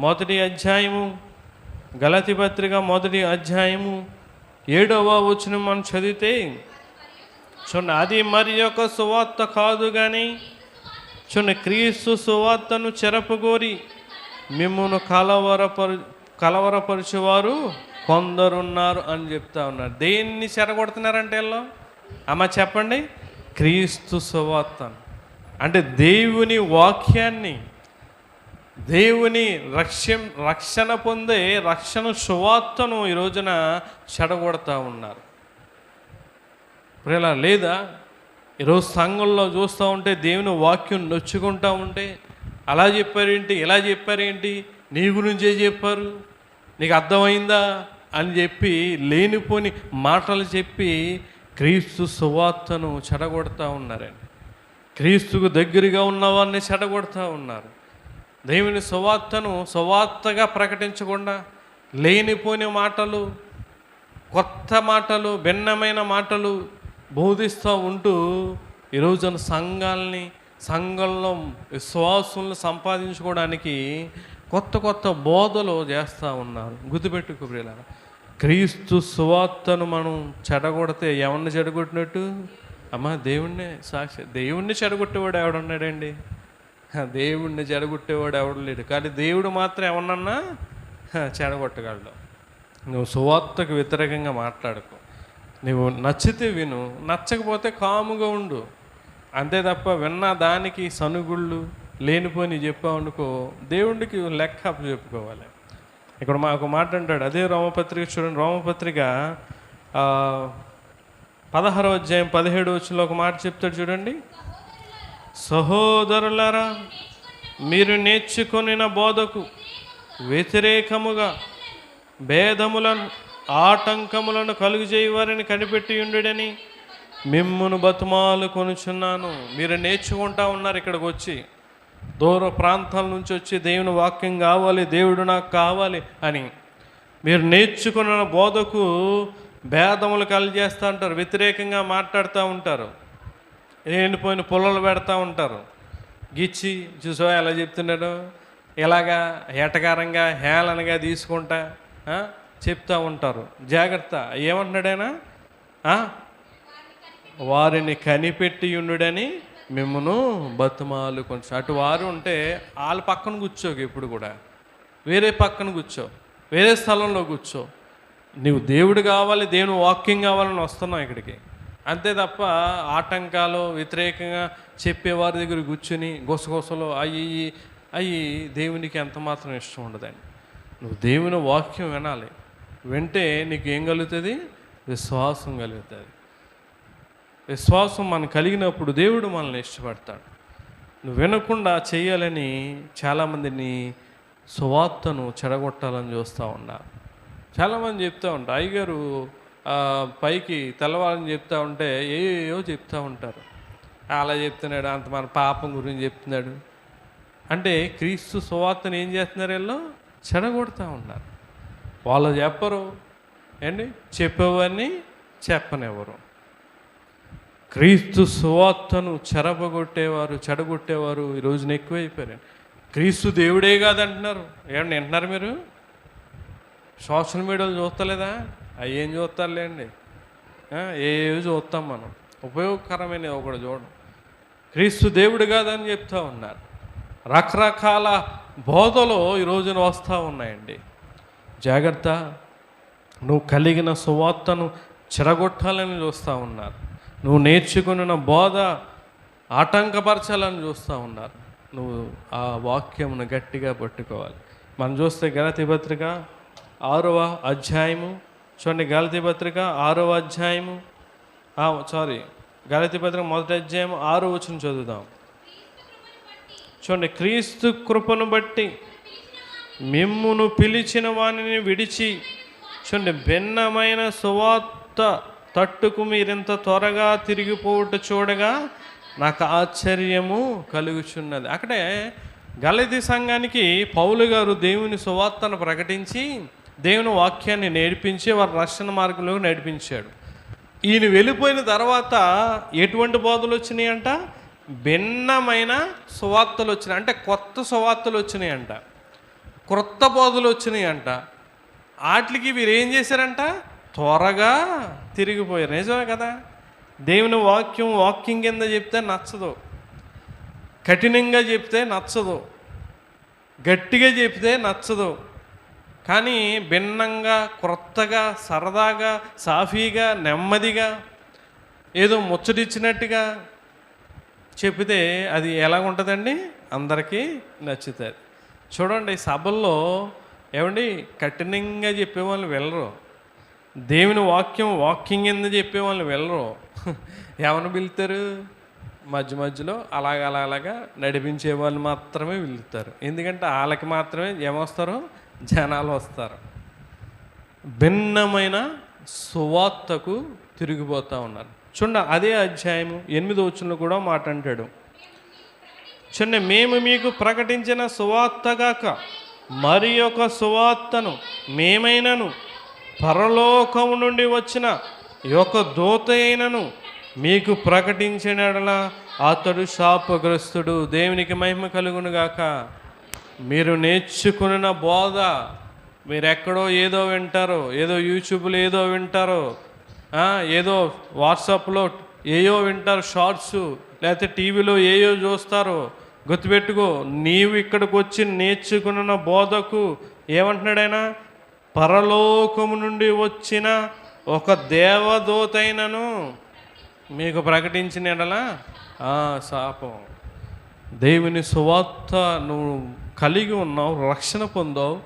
1వ అధ్యాయము 7వ వచనం మనం చదివితే చూడండి, అది మరి యొక్క సువార్త కాదు కానీ చూడండి, క్రీస్తు సువార్తను చెరపగోరి మిమ్మును కలవరపరిచేవారు కొందరున్నారు అని చెప్తా ఉన్నారు. దేన్ని చెరగొడుతున్నారంటే వీళ్ళు అమ్మ చెప్పండి? క్రీస్తు సువార్తను, అంటే దేవుని వాక్యాన్ని, దేవుని రక్షణ పొందే రక్షణ సువార్తను ఈ రోజున చెడగొడతా ఉన్నారు. ప్రియులారా, లేదా ఈరోజు సంఘంలో చూస్తూ ఉంటే దేవుని వాక్యం నొచ్చుకుంటూ ఉంటే అలా చెప్పారేంటి, ఇలా చెప్పారేంటి, నీ గురించే చెప్పారు, నీకు అర్థమైందా అని చెప్పి లేనిపోని మాటలు చెప్పి క్రీస్తు సువార్తను చెడగొడతా ఉన్నారండి. క్రీస్తుకు దగ్గరగా ఉన్నవారిని చెడగొడతా ఉన్నారు. దేవుని సువార్తగా ప్రకటించకుండా లేనిపోని మాటలు, కొత్త మాటలు, భిన్నమైన మాటలు బోధిస్తూ ఉంటూ ఈరోజున సంఘంలో విశ్వాసులను సంపాదించుకోవడానికి కొత్త బోధలు చేస్తూ ఉన్నారు. గుర్తుపెట్టుకో ప్రియులారా, క్రీస్తు సువార్తను మనం చెడగొడితే ఎవరిని చెడగొట్టినట్టు? అమ్మ దేవుణ్ణి చెడగొట్టేవాడు ఎవడున్నాడండి? దేవుణ్ణి చెడగొట్టేవాడు ఎవడు లేడు. కానీ దేవుడు మాత్రం ఎవరినన్నా చెడగొట్టగలడు. నువ్వు సువార్తకు వ్యతిరేకంగా మాట్లాడుకో. నువ్వు నచ్చితే విను, నచ్చకపోతే కాముగా ఉండు. అంతే తప్ప విన్న దానికి సనుగుళ్ళు, లేనిపోని చెప్పామనుకో దేవుడికి లెక్క చెప్పుకోవాలి. ఇక్కడ మాకు మాట అంటాడు, అదే రోమపత్రిక చూడండి, రోమపత్రిక 16వ అధ్యాయం 17వ వచనంలో ఒక మాట చెప్తాడు చూడండి. సహోదరులారా, మీరు నేర్చుకొనిన బోధకు వ్యతిరేకముగా భేదములను ఆటంకములను కలుగజేయవారిని కనిపెట్టి ఉండుడని మిమ్మును బతుమాలు కొనుచున్నాను. మీరు నేర్చుకుంటా ఉన్నారు, ఇక్కడికి వచ్చి దూర ప్రాంతాల నుంచి వచ్చి దేవుని వాక్యం కావాలి, దేవుడు నాకు కావాలి అని మీరు నేర్చుకున్న బోధకు భేదములు కలిగజేస్తూ ఉంటారు, వ్యతిరేకంగా మాట్లాడుతూ ఉంటారు, ఎండిపోయిన పొలాలు పెడతా ఉంటారు, గిచ్చి చూసో ఎలా చెప్తున్నాడు, ఇలాగా ఎటకారంగా హేళనగా తీసుకుంటా చెప్తూ ఉంటారు. జాగ్రత్త, ఏమంటున్నాడైనా వారిని కనిపెట్టి ఉండుడని మిమ్మను బతుమాలు కొంచెం. అటు వారు ఉంటే వాళ్ళ పక్కన కూర్చోకు, ఎప్పుడు కూడా వేరే పక్కన కూర్చో, వేరే స్థలంలో కూర్చో. నువ్వు దేవుడు కావాలి, దేవుని వాక్యం కావాలని వస్తున్నావు ఇక్కడికి, అంతే తప్ప ఆటంకాలు వ్యతిరేకంగా చెప్పేవారి దగ్గర కూర్చుని గుసగుసలు అయ్యి దేవునికి ఎంత మాత్రం ఇష్టం ఉండదండి. నువ్వు దేవుని వాక్యం వినాలి, వింటే నీకు ఏం కలుగుతుంది? విశ్వాసం కలుగుతుంది. విశ్వాసం మనకు కలిగినప్పుడు దేవుడు మనల్ని ఇష్టపడతాడు. నువ్వు వినకుండా చేయాలని చాలామందిని సువార్తను చెడగొట్టాలని చూస్తూ ఉన్నారు. చాలామంది చెప్తూ ఉంటారు, అయ్యగారు పైకి తెల్లవారని చెప్తూ ఉంటే ఏయో చెప్తూ ఉంటారు. అలా చెప్తున్నాడు, అంత మన పాపం గురించి చెప్తున్నాడు అంటే క్రీస్తు సువార్తను ఏం చేస్తున్నారు? వీళ్ళు చెడగొడుతూ ఉన్నారు. వాళ్ళు చెప్పరు ఏంటి, చెప్పేవారిని చెప్పనివ్వరు. క్రీస్తు సువార్తను చెడగొట్టేవారు ఈ రోజున ఎక్కువైపోయారు. క్రీస్తు దేవుడే కాదంటున్నారు. ఏమన్నా వింటున్నారు మీరు? సోషల్ మీడియాలో చూస్తలేదా? అవి ఏం చూస్తారులేండి, ఏవి చూస్తాం మనం, ఉపయోగకరమైన ఒకటి చూడడం. క్రీస్తు దేవుడు కాదని చెప్తూ ఉన్నారు. రకరకాల బోధలు ఈ రోజున వస్తూ ఉన్నాయండి. జాగ్రత్త, నువ్వు కలిగిన సువార్తను చెడగొట్టాలని చూస్తూ ఉన్నారు. నువ్వు నేర్చుకున్న బోధ ఆటంకపరచాలని చూస్తూ ఉన్నారు. నువ్వు ఆ వాక్యమును గట్టిగా పట్టుకోవాలి. మనం చూస్తే గలతీ పత్రిక 6వ అధ్యాయము చూడండి. గలతీ పత్రిక 6వ అధ్యాయము గలతీ పత్రిక 1వ అధ్యాయం 6వ వచనం చదువుదాం. చూడండి, క్రీస్తు కృపను బట్టి మిమ్మును పిలిచిన వానిని విడిచి చూడండి భిన్నమైన సువార్త తట్టుకు మీరింత త్వరగా తిరిగిపోవుట చూడగా నాకు ఆశ్చర్యము కలుగుచున్నది. అక్కడే గలతీ సంఘానికి పౌలు గారు దేవుని సువార్తను ప్రకటించి దేవుని వాక్యాన్ని నేర్పించి వారి రక్షణ మార్గంలో నడిపించాడు. ఈయన వెళ్ళిపోయిన తర్వాత ఎటువంటి బోధలు వచ్చినాయంట? భిన్నమైన సువార్తలు వచ్చినాయి, అంటే కొత్త సువార్తలు వచ్చినాయంట, క్రొత్త బోధలు వచ్చినాయంట. వాటికి వీరు ఏం చేశారంట? త్వరగా తిరిగిపోయారు. నిజమే కదా? దేవుని వాక్యం కింద చెప్తే నచ్చదు, కఠినంగా చెప్తే నచ్చదు, గట్టిగా చెప్తే నచ్చదు. కానీ భిన్నంగా, క్రొత్తగా, సరదాగా, సాఫీగా, నెమ్మదిగా, ఏదో ముచ్చటిచ్చినట్టుగా చెప్తే అది ఎలాగుంటుందండి? అందరికీ నచ్చుతుంది. చూడండి, సభల్లో ఏమండి కఠినంగా చెప్పేవాళ్ళు వెళ్ళరు, దేవుని వాక్యం కింద చెప్పేవాళ్ళు వెళ్ళరు. ఎవరిని పిలుస్తారు? మధ్యలో అలాగా నడిపించే వాళ్ళు మాత్రమే పిలుస్తారు. ఎందుకంటే వాళ్ళకి మాత్రమే ఏమొస్తారు? జనాలు వస్తారు. భిన్నమైన సువార్తకు తిరిగిపోతూ ఉన్నారు. చూడండి, అదే అధ్యాయము 8వ వచనంలో కూడా మాట అంటాడు. చూడండి, మేము మీకు ప్రకటించిన సువార్తగాక మరి ఒక సువార్తను మేమైనను పరలోకము నుండి వచ్చిన ఒక దూత అయినను మీకు ప్రకటించినలా అతడు శాపగ్రస్తుడు. దేవునికి మహిమ కలుగునుగాక. మీరు నేర్చుకున్న బోధ మీరు ఎక్కడో ఏదో వింటారో, ఏదో యూట్యూబ్లో ఏదో వింటారో, ఏదో వాట్సాప్లో ఏయో వింటారు షార్ట్స్, లేకపోతే టీవీలో ఏయో చూస్తారో. గుర్తుపెట్టుకో, నీవు ఇక్కడికి వచ్చి నేర్చుకున్న బోధకు ఏమంటున్నాడైనా? పరలోకము నుండి వచ్చిన ఒక దేవదూతైనను మీకు ప్రకటించిన ఎడలా శాపం. దేవుని సువార్త నువ్వు కలిగి ఉన్నావు, రక్షణ పొందావు.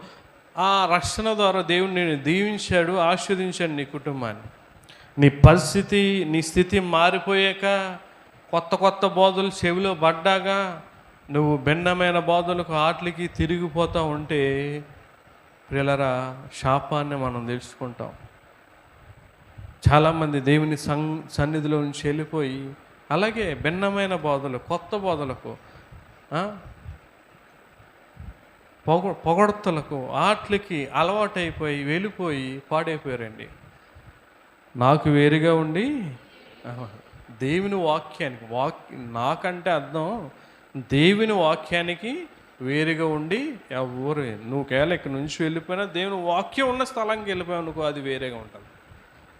ఆ రక్షణ ద్వారా దేవుడు నేను దీవించాడు, ఆశీర్వదించాడు నీ కుటుంబాన్ని. నీ పరిస్థితి, నీ స్థితి మారిపోయాక, కొత్త కొత్త బోధలు చెవిలో పడ్డాగా నువ్వు భిన్నమైన బోధలకు ఆటలకి తిరిగిపోతూ ఉంటే ప్రియులరా, శాపాన్ని మనం తెలుసుకుంటాం. చాలామంది దేవుని సన్నిధిలో నుంచి వెళ్ళిపోయి అలాగే భిన్నమైన బోధలు, కొత్త బోధలకు, పొగడ్తలకు, ఆటలకి అలవాటైపోయి వెళ్ళిపోయి పాడైపోయారండి. నాకు వేరుగా ఉండి దేవుని వాక్యానికి నాకంటే అర్థం దేవుని వాక్యానికి వేరుగా ఉండి ఎవరు నువ్వు కేవలం ఇక్కడ నుంచి వెళ్ళిపోయినా దేవుని వాక్యం ఉన్న స్థలానికి వెళ్ళిపోయావు అనుకో, అది వేరేగా ఉంటుంది.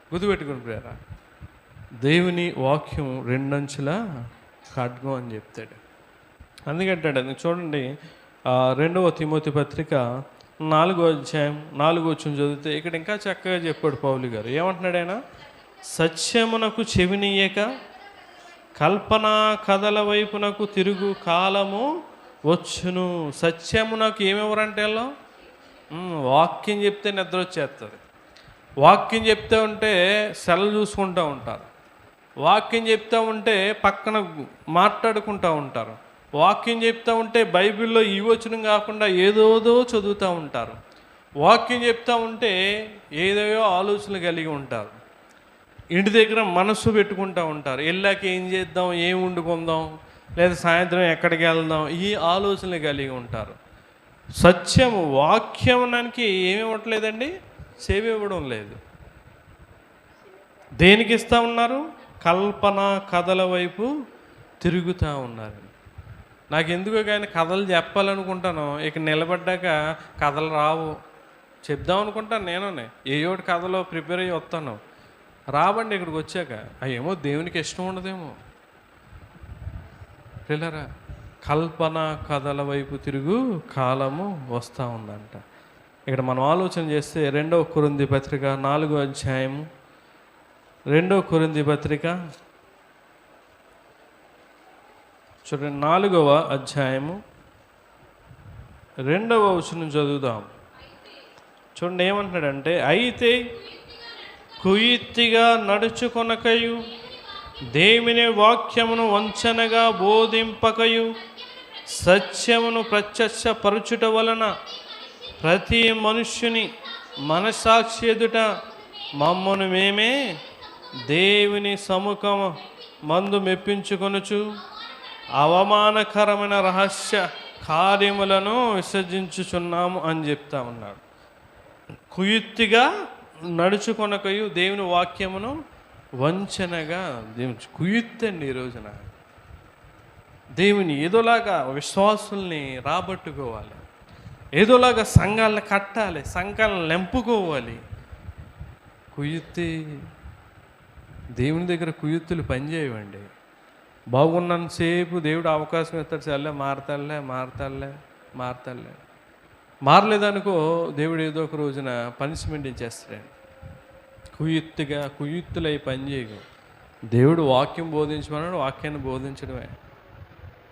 గుర్తుపెట్టుకుని ప్రియరా, దేవుని వాక్యం రెండంచుల ఖడ్గం అని చెప్తాడు. అందుకంటాడు అది చూడండి, 2వ తిమోతి పత్రిక 4వ అధ్యాయం 4వ వచనం చదివితే ఇక్కడ ఇంకా చక్కగా చెప్పాడు పౌలు గారు. ఏమంటున్నాడు ఆయన? సత్యమునకు చెవినీయక కల్పనా కథల వైపునకు తిరుగు కాలము వచ్చును. సత్యమునకు ఏమెవరంటే వాక్యం చెప్తే నిద్ర వచ్చేస్తుంది. వాక్యం చెప్తూ ఉంటే సెలవు చూసుకుంటూ ఉంటారు. వాక్యం చెప్తూ ఉంటే పక్కన మాట్లాడుకుంటూ ఉంటారు. వాక్యం చెప్తూ ఉంటే బైబిల్లో ఈ వచనం కాకుండా ఏదోదో చదువుతూ ఉంటారు. వాక్యం చెప్తూ ఉంటే ఏదేదో ఆలోచనలు కలిగి ఉంటారు. ఇంటి దగ్గర మనస్సు పెట్టుకుంటూ ఉంటారు. వెళ్ళాక ఏం చేద్దాం, ఏం వండుకుందాం, లేదా సాయంత్రం ఎక్కడికి వెళ్దాం, ఈ ఆలోచనలు కలిగి ఉంటారు. సత్యము వాక్యానికి ఏమి ఇవ్వట్లేదండి, సేవ ఇవ్వడం లేదు. దేనికి ఇస్తూ ఉన్నారు? కల్పన కథల వైపు తిరుగుతూ ఉన్నారు. నాకు ఎందుకో కానీ కథలు చెప్పాలనుకుంటాను, ఇక నిలబడ్డాక కథలు రావు. చెప్దాం అనుకుంటాను నేనే, ఏయోటి కథలో ప్రిపేర్ అయ్యి వస్తాను, రాబండి ఇక్కడికి వచ్చాక అయ్యేమో దేవునికి ఇష్టం ఉండదేమో. పిల్లరా, కల్పన కథల వైపు తిరుగు కాలము వస్తూ ఉందంట. ఇక్కడ మనం ఆలోచన చేస్తే 2వ కొరింథీ పత్రిక 4వ అధ్యాయము, 2వ కొరింథీ పత్రిక చూడండి, 4వ అధ్యాయము 2వ వచనం చదువుదాం. చూడండి ఏమంటున్నాడంటే, అయితే కుయుక్తిగా నడుచుకొనకయు దేవుని వాక్యమును వంచనగా బోధింపకయు సత్యమును ప్రత్యక్షపరచుట వలన ప్రతి మనుష్యుని మనసాక్షి ఎదుట మమ్మను మేమే దేవుని సముఖము మందు మెప్పించుకొనుచు అవమానకరమైన రహస్య కార్యములను విసర్జించుచున్నాము అని చెప్తా ఉన్నాడు. కుయుక్తిగా నడుచుకొనకయు దేవుని వాక్యమును వంచనగా, దేవుని కుయుక్తండి. ఈ రోజున దేవుని ఏదోలాగా విశ్వాసుల్ని రాబట్టుకోవాలి, ఏదోలాగా సంఘాలను కట్టాలి, సంఘాలను నింపుకోవాలి. కుయుక్తి దేవుని దగ్గర కుయుక్తులు పనిచేయవండి. బాగున్నంతసేపు దేవుడు అవకాశం ఇస్తాడు, చల్లే మారతాడులే మారలేదనుకో దేవుడు ఏదో ఒక రోజున పనిష్మెంట్ ఇచ్చేస్తాడు. కుయుక్తులై పనిచేయకు. దేవుడు వాక్యం బోధించమన్నాడు, వాక్యాన్ని బోధించడమే.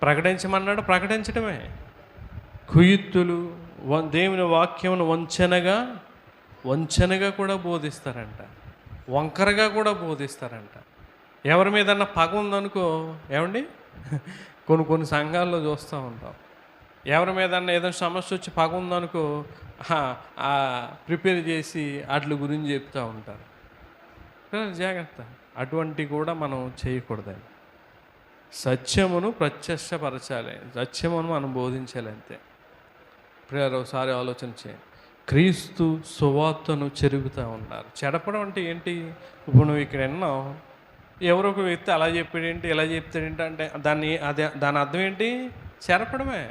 ప్రకటించమన్నాడు, ప్రకటించడమే. కుయుక్తులు దేవుని వాక్యమును వంచనగా కూడా బోధిస్తారంట, వంకరగా కూడా బోధిస్తారంట. ఎవరి మీదన్నా పగ ఉందనుకో, ఏమండి కొన్ని సంఘాల్లో చూస్తూ ఉంటాం, ఎవరి మీదన్నా ఏదైనా సమస్య వచ్చి పగ ఉందనుకో ప్రిపేర్ చేసి వాటి గురించి చెప్తూ ఉంటారు. జాగ్రత్త, అటువంటి కూడా మనం చేయకూడదండి. సత్యమును ప్రత్యక్షపరచాలి, సత్యమును మనం బోధించాలి, అంతే. ఇప్పుడు ఒకసారి ఆలోచన చేయండి. క్రీస్తు సువార్తను చెరుగుతూ ఉన్నారు. చెడపడం అంటే ఏంటి? ఇప్పుడు నువ్వు ఇక్కడ విన్నావు, ఎవరో ఒక వ్యక్తి అలా చెప్పాడేంటి, ఇలా చెప్తాడేంటి అంటే దాని అర్థం ఏంటి? చెరపడమే.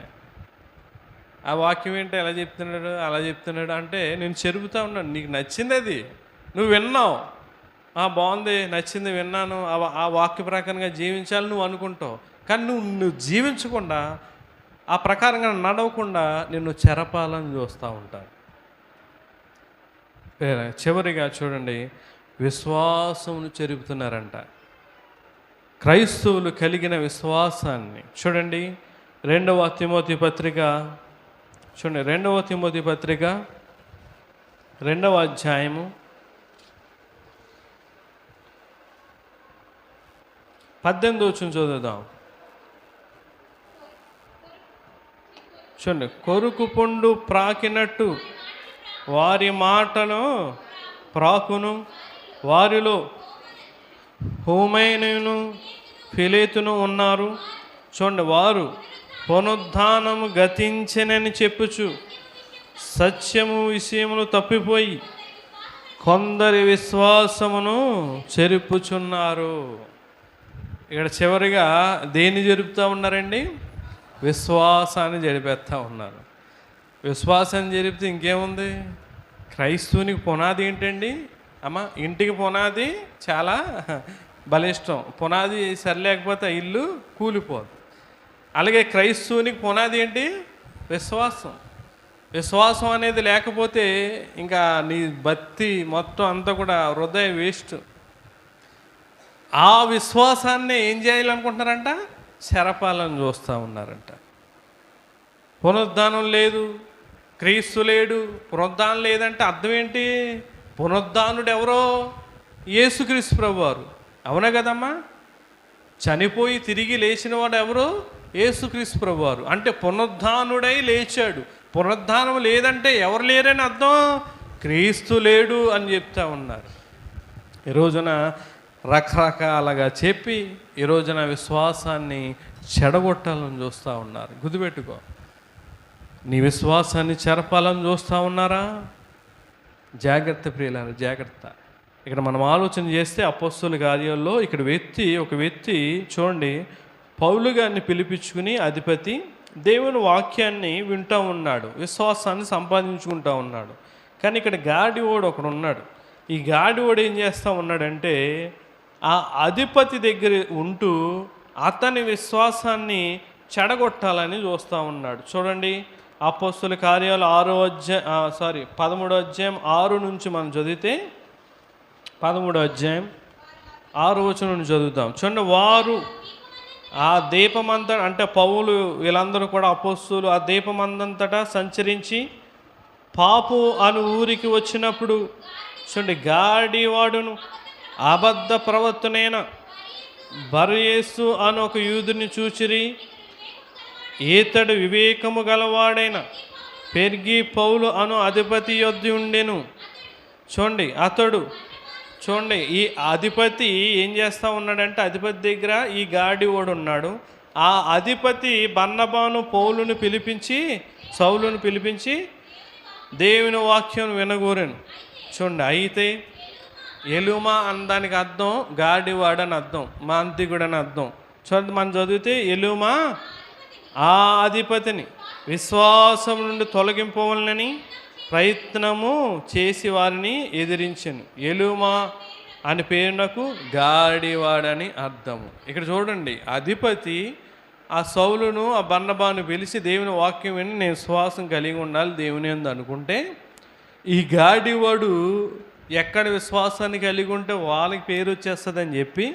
ఆ వాక్యం ఏంటి, ఎలా చెప్తున్నాడు, అలా చెప్తున్నాడు అంటే నేను చెరుగుతూ ఉన్నాను. నీకు నచ్చింది అది నువ్వు విన్నావు, బాగుంది, నచ్చింది, విన్నాను, ఆ వాక్య ప్రకారంగా జీవించాలి నువ్వు అనుకుంటావు. కానీ నువ్వు జీవించకుండా, ఆ ప్రకారంగా నడవకుండా నిన్ను చెరపాలని చూస్తూ ఉంటారు. చివరిగా చూడండి, విశ్వాసమును చెరుపుతున్నారంట. క్రైస్తవులు కలిగిన విశ్వాసాన్ని చూడండి, రెండవ తిమోతి పత్రిక చూడండి, రెండవ తిమోతి పత్రిక 2వ అధ్యాయము 18వ వచనం చదువుదాం. చూడండి, కొరుకు పుండు ప్రాకినట్టు వారి మాటను ప్రాకును, వారిలో హూమైనును ఫిలేతును ఉన్నారు. చూడండి, వారు పునరుద్ధానము గతించెనని చెప్పుచు సత్యము విషయమును తప్పిపోయి కొందరి విశ్వాసమును చెరుపుచున్నారు. ఇక్కడ చివరిగా దేన్ని జరుపుతూ ఉన్నారండి? విశ్వాసాన్ని జరిపేస్తూ ఉన్నారు. విశ్వాసాన్ని జరిపితే ఇంకేముంది? క్రైస్తవునికి పునాది ఏంటండి అమ్మ? ఇంటికి పునాది చాలా బలిష్టం. పునాది సరిలేకపోతే ఇల్లు కూలిపోదు. అలాగే క్రైస్తవునికి పునాది ఏంటి? విశ్వాసం. విశ్వాసం అనేది లేకపోతే ఇంకా నీ భక్తి మొత్తం అంతా కూడా హృదయ వేస్ట్. ఆ విశ్వాసాన్ని ఏం చేయాలనుకుంటున్నారంట? చెరపాలని చూస్తూ ఉన్నారంట. పునరుద్ధానం లేదు, క్రీస్తు లేడు, పునరుద్ధానం లేదంటే అర్థం ఏంటి? పునరుద్ధానుడు ఎవరో? యేసుక్రీస్తు ప్రభువారు. అవునా కదమ్మా? చనిపోయి తిరిగి లేచిన వాడు ఎవరు? యేసుక్రీస్తు ప్రభువారు. అంటే పునరుద్ధానుడై లేచాడు. పునరుద్ధానం లేదంటే ఎవరు లేరని అర్థం? క్రీస్తు లేడు అని చెప్తా ఉన్నారు. ఈ రోజున రకరకాలుగా చెప్పి ఈ రోజున విశ్వాసాన్ని చెడగొట్టాలని చూస్తూ ఉన్నారు. గుర్తుపెట్టుకో, నీ విశ్వాసాన్ని చెరపాలని చూస్తూ ఉన్నారా? జాగ్రత్త ప్రియులారా, జాగ్రత్త. ఇక్కడ మనం ఆలోచన చేస్తే అపోస్తలుల కార్యాల్లో ఇక్కడ ఒక వ్యక్తి చూడండి, పౌలు గారిని పిలిపించుకుని అధిపతి దేవుని వాక్యాన్ని వింటూ ఉన్నాడు, విశ్వాసాన్ని సంపాదించుకుంటూ ఉన్నాడు. కానీ ఇక్కడ గాడివాడు ఒకడు ఉన్నాడు. ఈ గాడివాడు ఏం చేస్తూ ఉన్నాడంటే ఆ అధిపతి దగ్గర ఉంటూ అతని విశ్వాసాన్ని చెడగొట్టాలని చూస్తూ ఉన్నాడు. చూడండి, అపోస్తలుల కార్యాలు 13వ అధ్యాయం 6 నుంచి మనం చదివితే 13వ అధ్యాయం 6వ వచనం నుంచి చదువుతాం. చూడండి, వారు ఆ దీపమంతా అంటే పౌలు వీళ్ళందరూ కూడా అపోస్తలులు ఆ దీపమందంతటా సంచరించి పాపు అను ఊరికి వచ్చినప్పుడు చూడండి, గాడివాడును అబద్ధ ప్రవర్తనైన బర్యేసు అను ఒక యూదుని చూచిరి. ఈతడు వివేకము గలవాడైన పెర్గి పౌలు అను అధిపతి యొద్ద ఉండెను. చూడండి, చూడండి ఈ అధిపతి ఏం చేస్తూ ఉన్నాడంటే అధిపతి దగ్గర ఈ గాడివాడు ఉన్నాడు. ఆ అధిపతి బర్నబాను సౌలును పిలిపించి దేవుని వాక్యం వినగూరెను. చూడండి, అయితే ఎలుమా అనడానికి అర్థం గాడివాడు అని అర్థం, మాంతికుడు అని అర్థం. చూడండి, మనం చదివితే ఎలుమా ఆ అధిపతిని విశ్వాసం నుండి తొలగింపవలనని ప్రయత్నము చేసి వారిని ఎదిరించెను. ఎలుమా అని పేరునకు గాడివాడని అర్థము. ఇక్కడ చూడండి, అధిపతి ఆ సౌలును ఆ బర్నబాను పిలిచి దేవుని వాక్యం విని నేను విశ్వాసం కలిగి ఉండాలి దేవుని యందు అనుకుంటే, ఈ గాడివాడు ఎక్కడ విశ్వాసాన్ని కలిగి ఉంటే వాళ్ళకి పేరు వచ్చేస్తుందని చెప్పి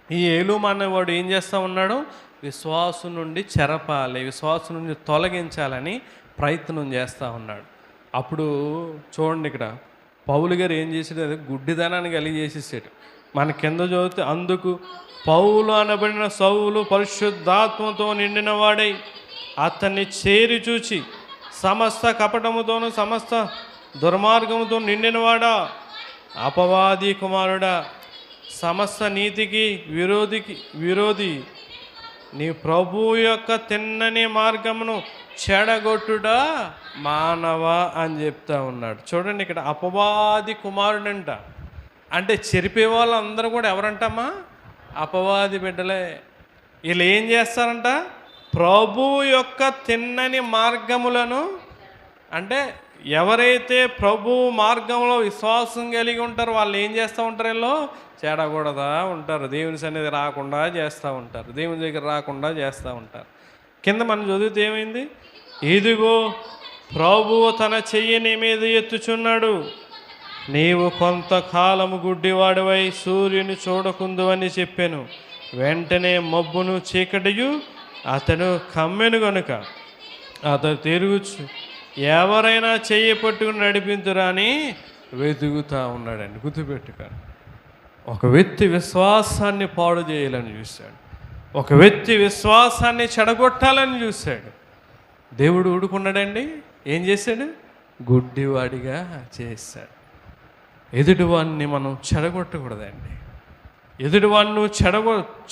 ఈ ఎలుమా అనేవాడు ఏం చేస్తూ ఉన్నాడు? విశ్వాసం నుండి చెరపాలి, విశ్వాసం నుండి తొలగించాలని ప్రయత్నం చేస్తూ ఉన్నాడు. అప్పుడు చూడండి, ఇక్కడ పౌలు గారు ఏం చేసాడు? అది గుడ్డిదనాన్ని కలిగజేసేసాడు. మన కింద చదివితే అందుకు పౌలు అనబడిన సౌలు పరిశుద్ధాత్మతో నిండిన వాడై అతన్ని చేరి చూచి సమస్త కపటముతోనూ సమస్త దుర్మార్గముతో నిండినవాడా, అపవాది కుమారుడా, సమస్త నీతికి విరోధి, నీ ప్రభు యొక్క తిన్నని మార్గమును చెడగొట్టుడా మానవ అని చెప్తా ఉన్నాడు. చూడండి, ఇక్కడ అపవాది కుమారుడంట. అంటే చెరిపే వాళ్ళందరూ కూడా ఎవరంటమ్మా? అపవాది బిడ్డలే. వీళ్ళు ఏం చేస్తారంట? ప్రభు యొక్క తిన్నని మార్గములను, అంటే ఎవరైతే ప్రభు మార్గంలో విశ్వాసం కలిగి ఉంటారో వాళ్ళు ఏం చేస్తూ ఉంటారు? వీళ్ళు చెడకూడదా ఉంటారు, దేవుని సన్నిధి రాకుండా చేస్తూ ఉంటారు, దేవుని దగ్గర రాకుండా చేస్తూ ఉంటారు. కింద మనం చదివితే ఏమైంది? ఇదిగో ప్రభువు తన చెయ్యి నీ మీద ఎత్తుచున్నాడు, నీవు కొంతకాలము గుడ్డివాడివై సూర్యుని చూడకుందు అని చెప్పాను. వెంటనే మబ్బును చీకటియు అతడు కమ్మెను గనుక అతడు తిరుగుచు ఎవరైనా చెయ్యి పట్టుకుని నడిపించురా అని వెతుకుతూ ఉన్నాడండి. గుర్తుపెట్టుకోండి, ఒక వ్యక్తి విశ్వాసాన్ని పాడు చేయాలని చూశాడు, ఒక వ్యక్తి విశ్వాసాన్ని చెడగొట్టాలని చూశాడు. దేవుడు ఊడుకున్నాడండి, ఏం చేశాడు? గుడ్డివాడిగా చేశాడు. ఎదుటివాడిని మనం చెడగొట్టకూడదండి, ఎదుటివాడిని నువ్వు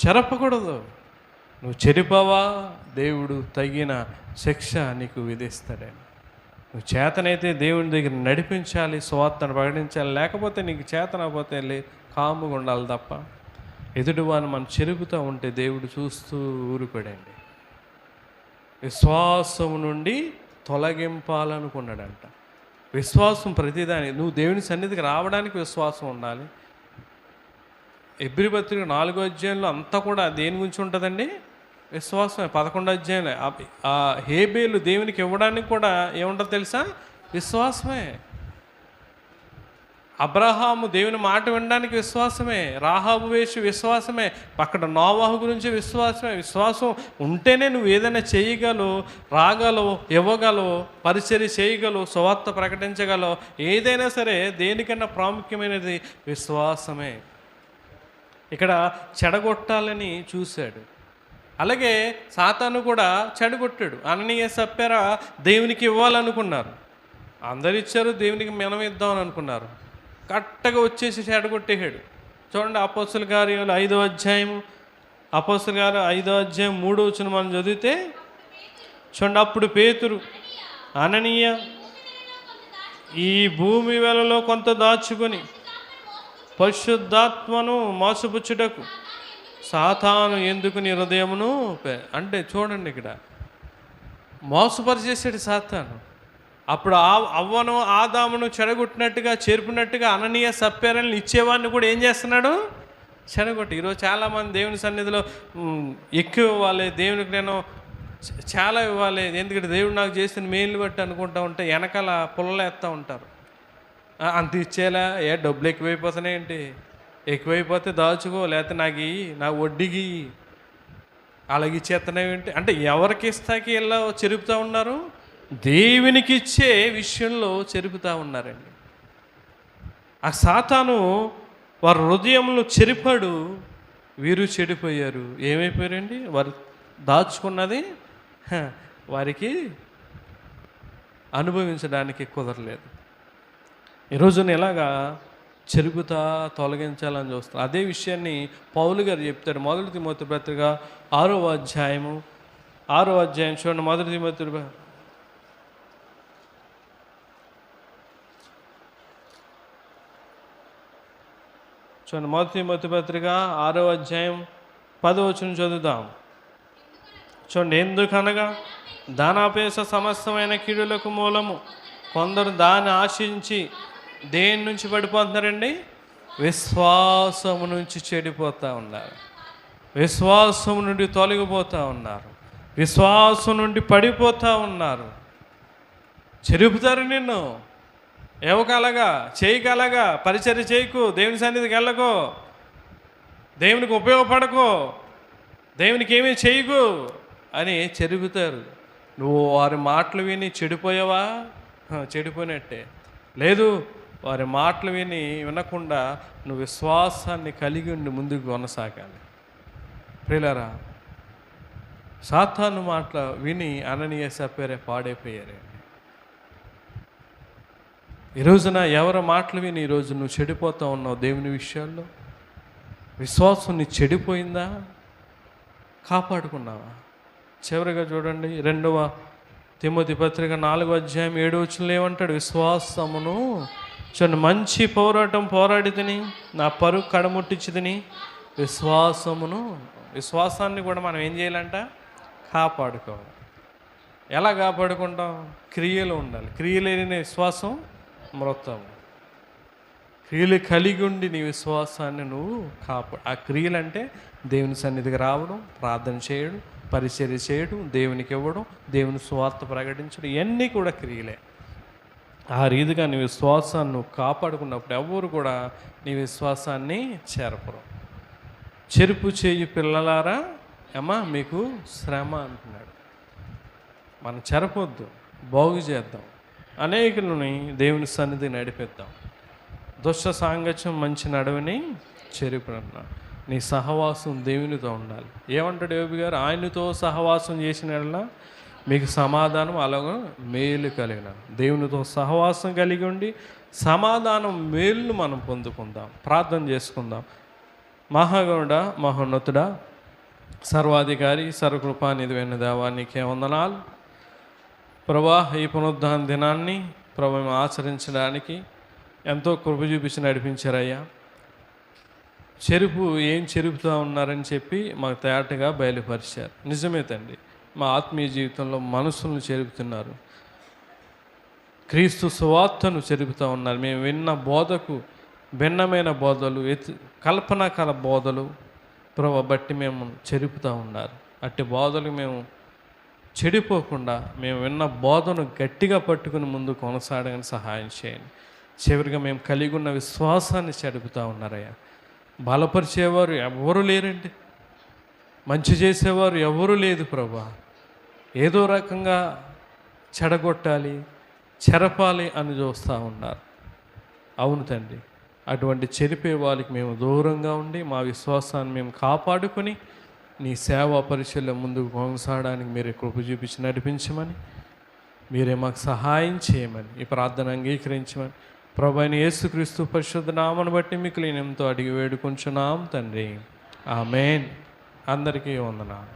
చెరపకూడదు. నువ్వు చెరిపావా, దేవుడు తగిన శిక్ష నీకు విధిస్తాడండి. నువ్వు చేతనైతే దేవుని దగ్గర నడిపించాలి, సువార్తను ప్రకటించాలి. లేకపోతే నీకు చేతనపోతే కాముగా ఉండాలి తప్ప ఎదుటివాడిని మనం చెరుపుతూ ఉంటే దేవుడు చూస్తూ ఊరుకోడండి. విశ్వాసం నుండి తొలగింపాలనుకున్నాడంట. విశ్వాసం ప్రతిదాని, నువ్వు దేవుని సన్నిధికి రావడానికి విశ్వాసం ఉండాలి. హెబ్రీ పత్రిక 4వ అధ్యాయంలో అంతా కూడా దేని గురించి ఉంటుందండి? విశ్వాసమే. 11వ అధ్యాయంలో ఆ హేబేలు దేవునికి ఇవ్వడానికి కూడా ఏముంటుంది తెలుసా? విశ్వాసమే. అబ్రహాము దేవుని మాట వినడానికి విశ్వాసమే. రాహాబు వేషి విశ్వాసమే. అక్కడ నోవాహు గురించి విశ్వాసమే. విశ్వాసం ఉంటేనే నువ్వు ఏదైనా చేయగలవు, రాగలవు, ఇవ్వగలవు, పరిచర్య చేయగలవు, సువార్త ప్రకటించగలవు. ఏదైనా సరే దేనికన్నా ప్రాముఖ్యమైనది విశ్వాసమే. ఇక్కడ చెడగొట్టాలని చూశాడు. అలాగే సాతాను కూడా చెడగొట్టాడు. అననీయ సప్ఫీరా దేవునికి ఇవ్వాలనుకున్నారు, అందరు ఇచ్చారు, దేవునికి మనం ఇద్దామని అనుకున్నారు. కరెక్ట్గా వచ్చేసి చెడగొట్టేశాడు. చూడండి, అపోస్తలుల కార్యాలు 5వ అధ్యాయం, అపోస్తలుల కార్యాలు 5వ అధ్యాయం 3వ వచనం మనం చదివితే చూడండి, అప్పుడు పేతురు, అననీయ, ఈ భూమి వెలలో కొంత దాచుకొని పరిశుద్ధాత్మను మోసపుచ్చుటకు సాతాను ఎందుకు నీ హృదయమును అంటే చూడండి, ఇక్కడ మోసపరిచేసాడు సాతాను. అప్పుడు అవ్వను ఆదామును చెడగొట్టినట్టుగా చేర్పినట్టుగా అననీయ సప్ఫీరాలను ఇచ్చేవాడిని కూడా ఏం చేస్తున్నాడు? చెడగొట్టి. ఈరోజు చాలామంది దేవుని సన్నిధిలో ఎక్కువ ఇవ్వాలి, దేవునికి నేను చాలా ఇవ్వాలి, ఎందుకంటే దేవుడు నాకు చేసిన మేలు బట్టి అనుకుంటూ ఉంటే వెనకాల పుల్లలేస్తూ ఉంటారు. అంత ఇచ్చేలా, డబ్బులు ఎక్కువైపోతున్నాయి ఏంటి? ఎక్కువైపోతే దాచుకో, లేకపోతే నా వడ్డీకి అలాగే ఇచ్చేస్తున్నాయి ఏంటి అంటే ఎవరికి ఇస్తాకి ఇలా చెరుపుతూ ఉన్నారు? దేవునికి ఇచ్చే విషయంలో చెరుపుతూ ఉన్నారండి. ఆ సాతాను వారి హృదయంలో చెరిపాడు, వీరు చెడిపోయారు. ఏమైపోయారండి? వారు దాచుకున్నది వారికి అనుభవించడానికి కుదరలేదు. ఈరోజున ఎలాగా చెరుపుతా తొలగించాలని చూస్తాను. అదే విషయాన్ని పౌలు గారు చెప్తాడు. 1 తిమోతి పత్రిక 6వ అధ్యాయం చూడండి. 1 తిమోతి చూడండి, 1 తిమోతి పత్రిక 6వ అధ్యాయం 10వ వచనం చదువుదాం. చూడండి, ఎందుకనగా ధనాపేక్ష సమస్తమైన కీడులకు మూలము. కొందరు దాన్ని ఆశించి దేని నుంచి పడిపోతున్నారండి? విశ్వాసము నుంచి చెడిపోతూ ఉన్నారు, విశ్వాసం నుండి తొలగిపోతూ ఉన్నారు, విశ్వాసం నుండి పడిపోతూ ఉన్నారు. చెరుపుతారు నిన్ను. ఎవకలగా చేయగలగా, పరిచర్య చేయకు, దేవుని సన్నిధికి వెళ్ళకో, దేవునికి ఉపయోగపడకో, దేవునికి ఏమీ చేయకు అని చెరుపుతారు. నువ్వు వారి మాటలు విని చెడిపోయావా? చెడిపోయినట్టే. లేదు, వారి మాటలు వినకుండా నువ్వు విశ్వాసాన్ని కలిగి ఉండి ముందుకు కొనసాగాలి. ప్రియులారా, సాతాను మాటలు విని అననీయ సప్ఫీరా పాడైపోయారు. ఈరోజున ఎవరి మాటలు విని ఈరోజు నువ్వు చెడిపోతూ ఉన్నావు దేవుని విషయాల్లో? విశ్వాసం నీ చెడిపోయిందా? కాపాడుకున్నావా? చివరిగా చూడండి, 2వ తిమోతి పత్రిక 4వ అధ్యాయం 7వ వచనంలో ఏమంటాడు? విశ్వాసమును చూడండి, మంచి పోరాటం పోరాడి తిని నా పరుగు కడముట్టించి తిని విశ్వాసాన్ని కూడా మనం ఏం చేయాలంట? కాపాడుకోవాలి. ఎలా కాపాడుకుంటాం? క్రియలు ఉండాలి. క్రియలు లేని విశ్వాసం మృతం. క్రియలు కలిగి ఉండి నీ విశ్వాసాన్ని నువ్వు ఆ క్రియలు అంటే దేవుని సన్నిధికి రావడం, ప్రార్థన చేయడం, పరిచర్య చేయడం, దేవునికి ఇవ్వడం, దేవుని సువార్త ప్రకటించడం, ఇవన్నీ కూడా క్రియలే. ఆ రీతిగా నీ విశ్వాసాన్ని నువ్వు కాపాడుకున్నప్పుడు ఎవరు కూడా నీ విశ్వాసాన్ని చెరపరు. చెరుపు చేయి పిల్లలారా అమ్మా మీకు శ్రమ అంటున్నాడు. మనం చెరపొద్దు, బాగు చేద్దాం, అనేకులని దేవుని సన్నిధి నడిపిద్దాం. దుష్ట సాంగత్యం మంచి నడవని చెరుపునన్నా నీ సహవాసం దేవునితో ఉండాలి. ఏమంటాడు యోబు గారు? ఆయనతో సహవాసం చేసిన యెడల మీకు సమాధానం అలాగ మేలు కలిగిన. దేవునితో సహవాసం కలిగి ఉండి సమాధానం మేలును మనం పొందుకుందాం. ప్రార్థన చేసుకుందాం. మహాగౌడ, మహోన్నతుడా, సర్వాధికారి, సర్వకృపానిధివైన దేవా, నీకే వందనాలు ప్రభా. ఈ పునరుద్ధాన దినాన్ని ప్రభు మేము ఆచరించడానికి ఎంతో కృప చూపించి నడిపించారయ్యా. చెరుపు ఏం చెరుపుతూ ఉన్నారని చెప్పి మాకు తేటగా బయలుపరిచారు. నిజమే తండ్రి, మా ఆత్మీయ జీవితంలో మనసులను చెరుపుతున్నారు, క్రీస్తు సువార్తను చెరుపుతూ ఉన్నారు. మేము విన్న బోధకు భిన్నమైన బోధలు, కల్పనాకల బోధలు ప్రభు బట్టి మేము చెరుపుతూ ఉన్నారు. అట్టి బోధలు మేము చెడిపోకుండా మేము విన్న బోధను గట్టిగా పట్టుకుని ముందు కొనసాగడానికి సహాయం చేయండి. చివరిగా మేము కలిగి ఉన్న విశ్వాసాన్ని చెడుపుతూ ఉన్నారయ్యా. బలపరిచేవారు ఎవరు లేరండి, మంచి చేసేవారు ఎవరు లేదు ప్రభా. ఏదో రకంగా చెడగొట్టాలి, చెరపాలి అని చూస్తూ ఉన్నారు. అవును తండ్రి, అటువంటి చెరిపే వాళ్ళకి మేము దూరంగా ఉండి మా విశ్వాసాన్ని మేము కాపాడుకొని నీ సేవా పరిచయంలో ముందుకు కొనసాగడానికి మీరే కృప చూపించి నడిపించమని, మీరే మాకు సహాయం చేయమని ఈ ప్రార్థన అంగీకరించమని ప్రభు అయిన యేసుక్రీస్తు పరిశుద్ధ నామమును బట్టి మీకు నేను ఎంతో అడిగి వేడుకొంచున్నాం తండ్రి. ఆమేన్. అందరికీ వందనాలు.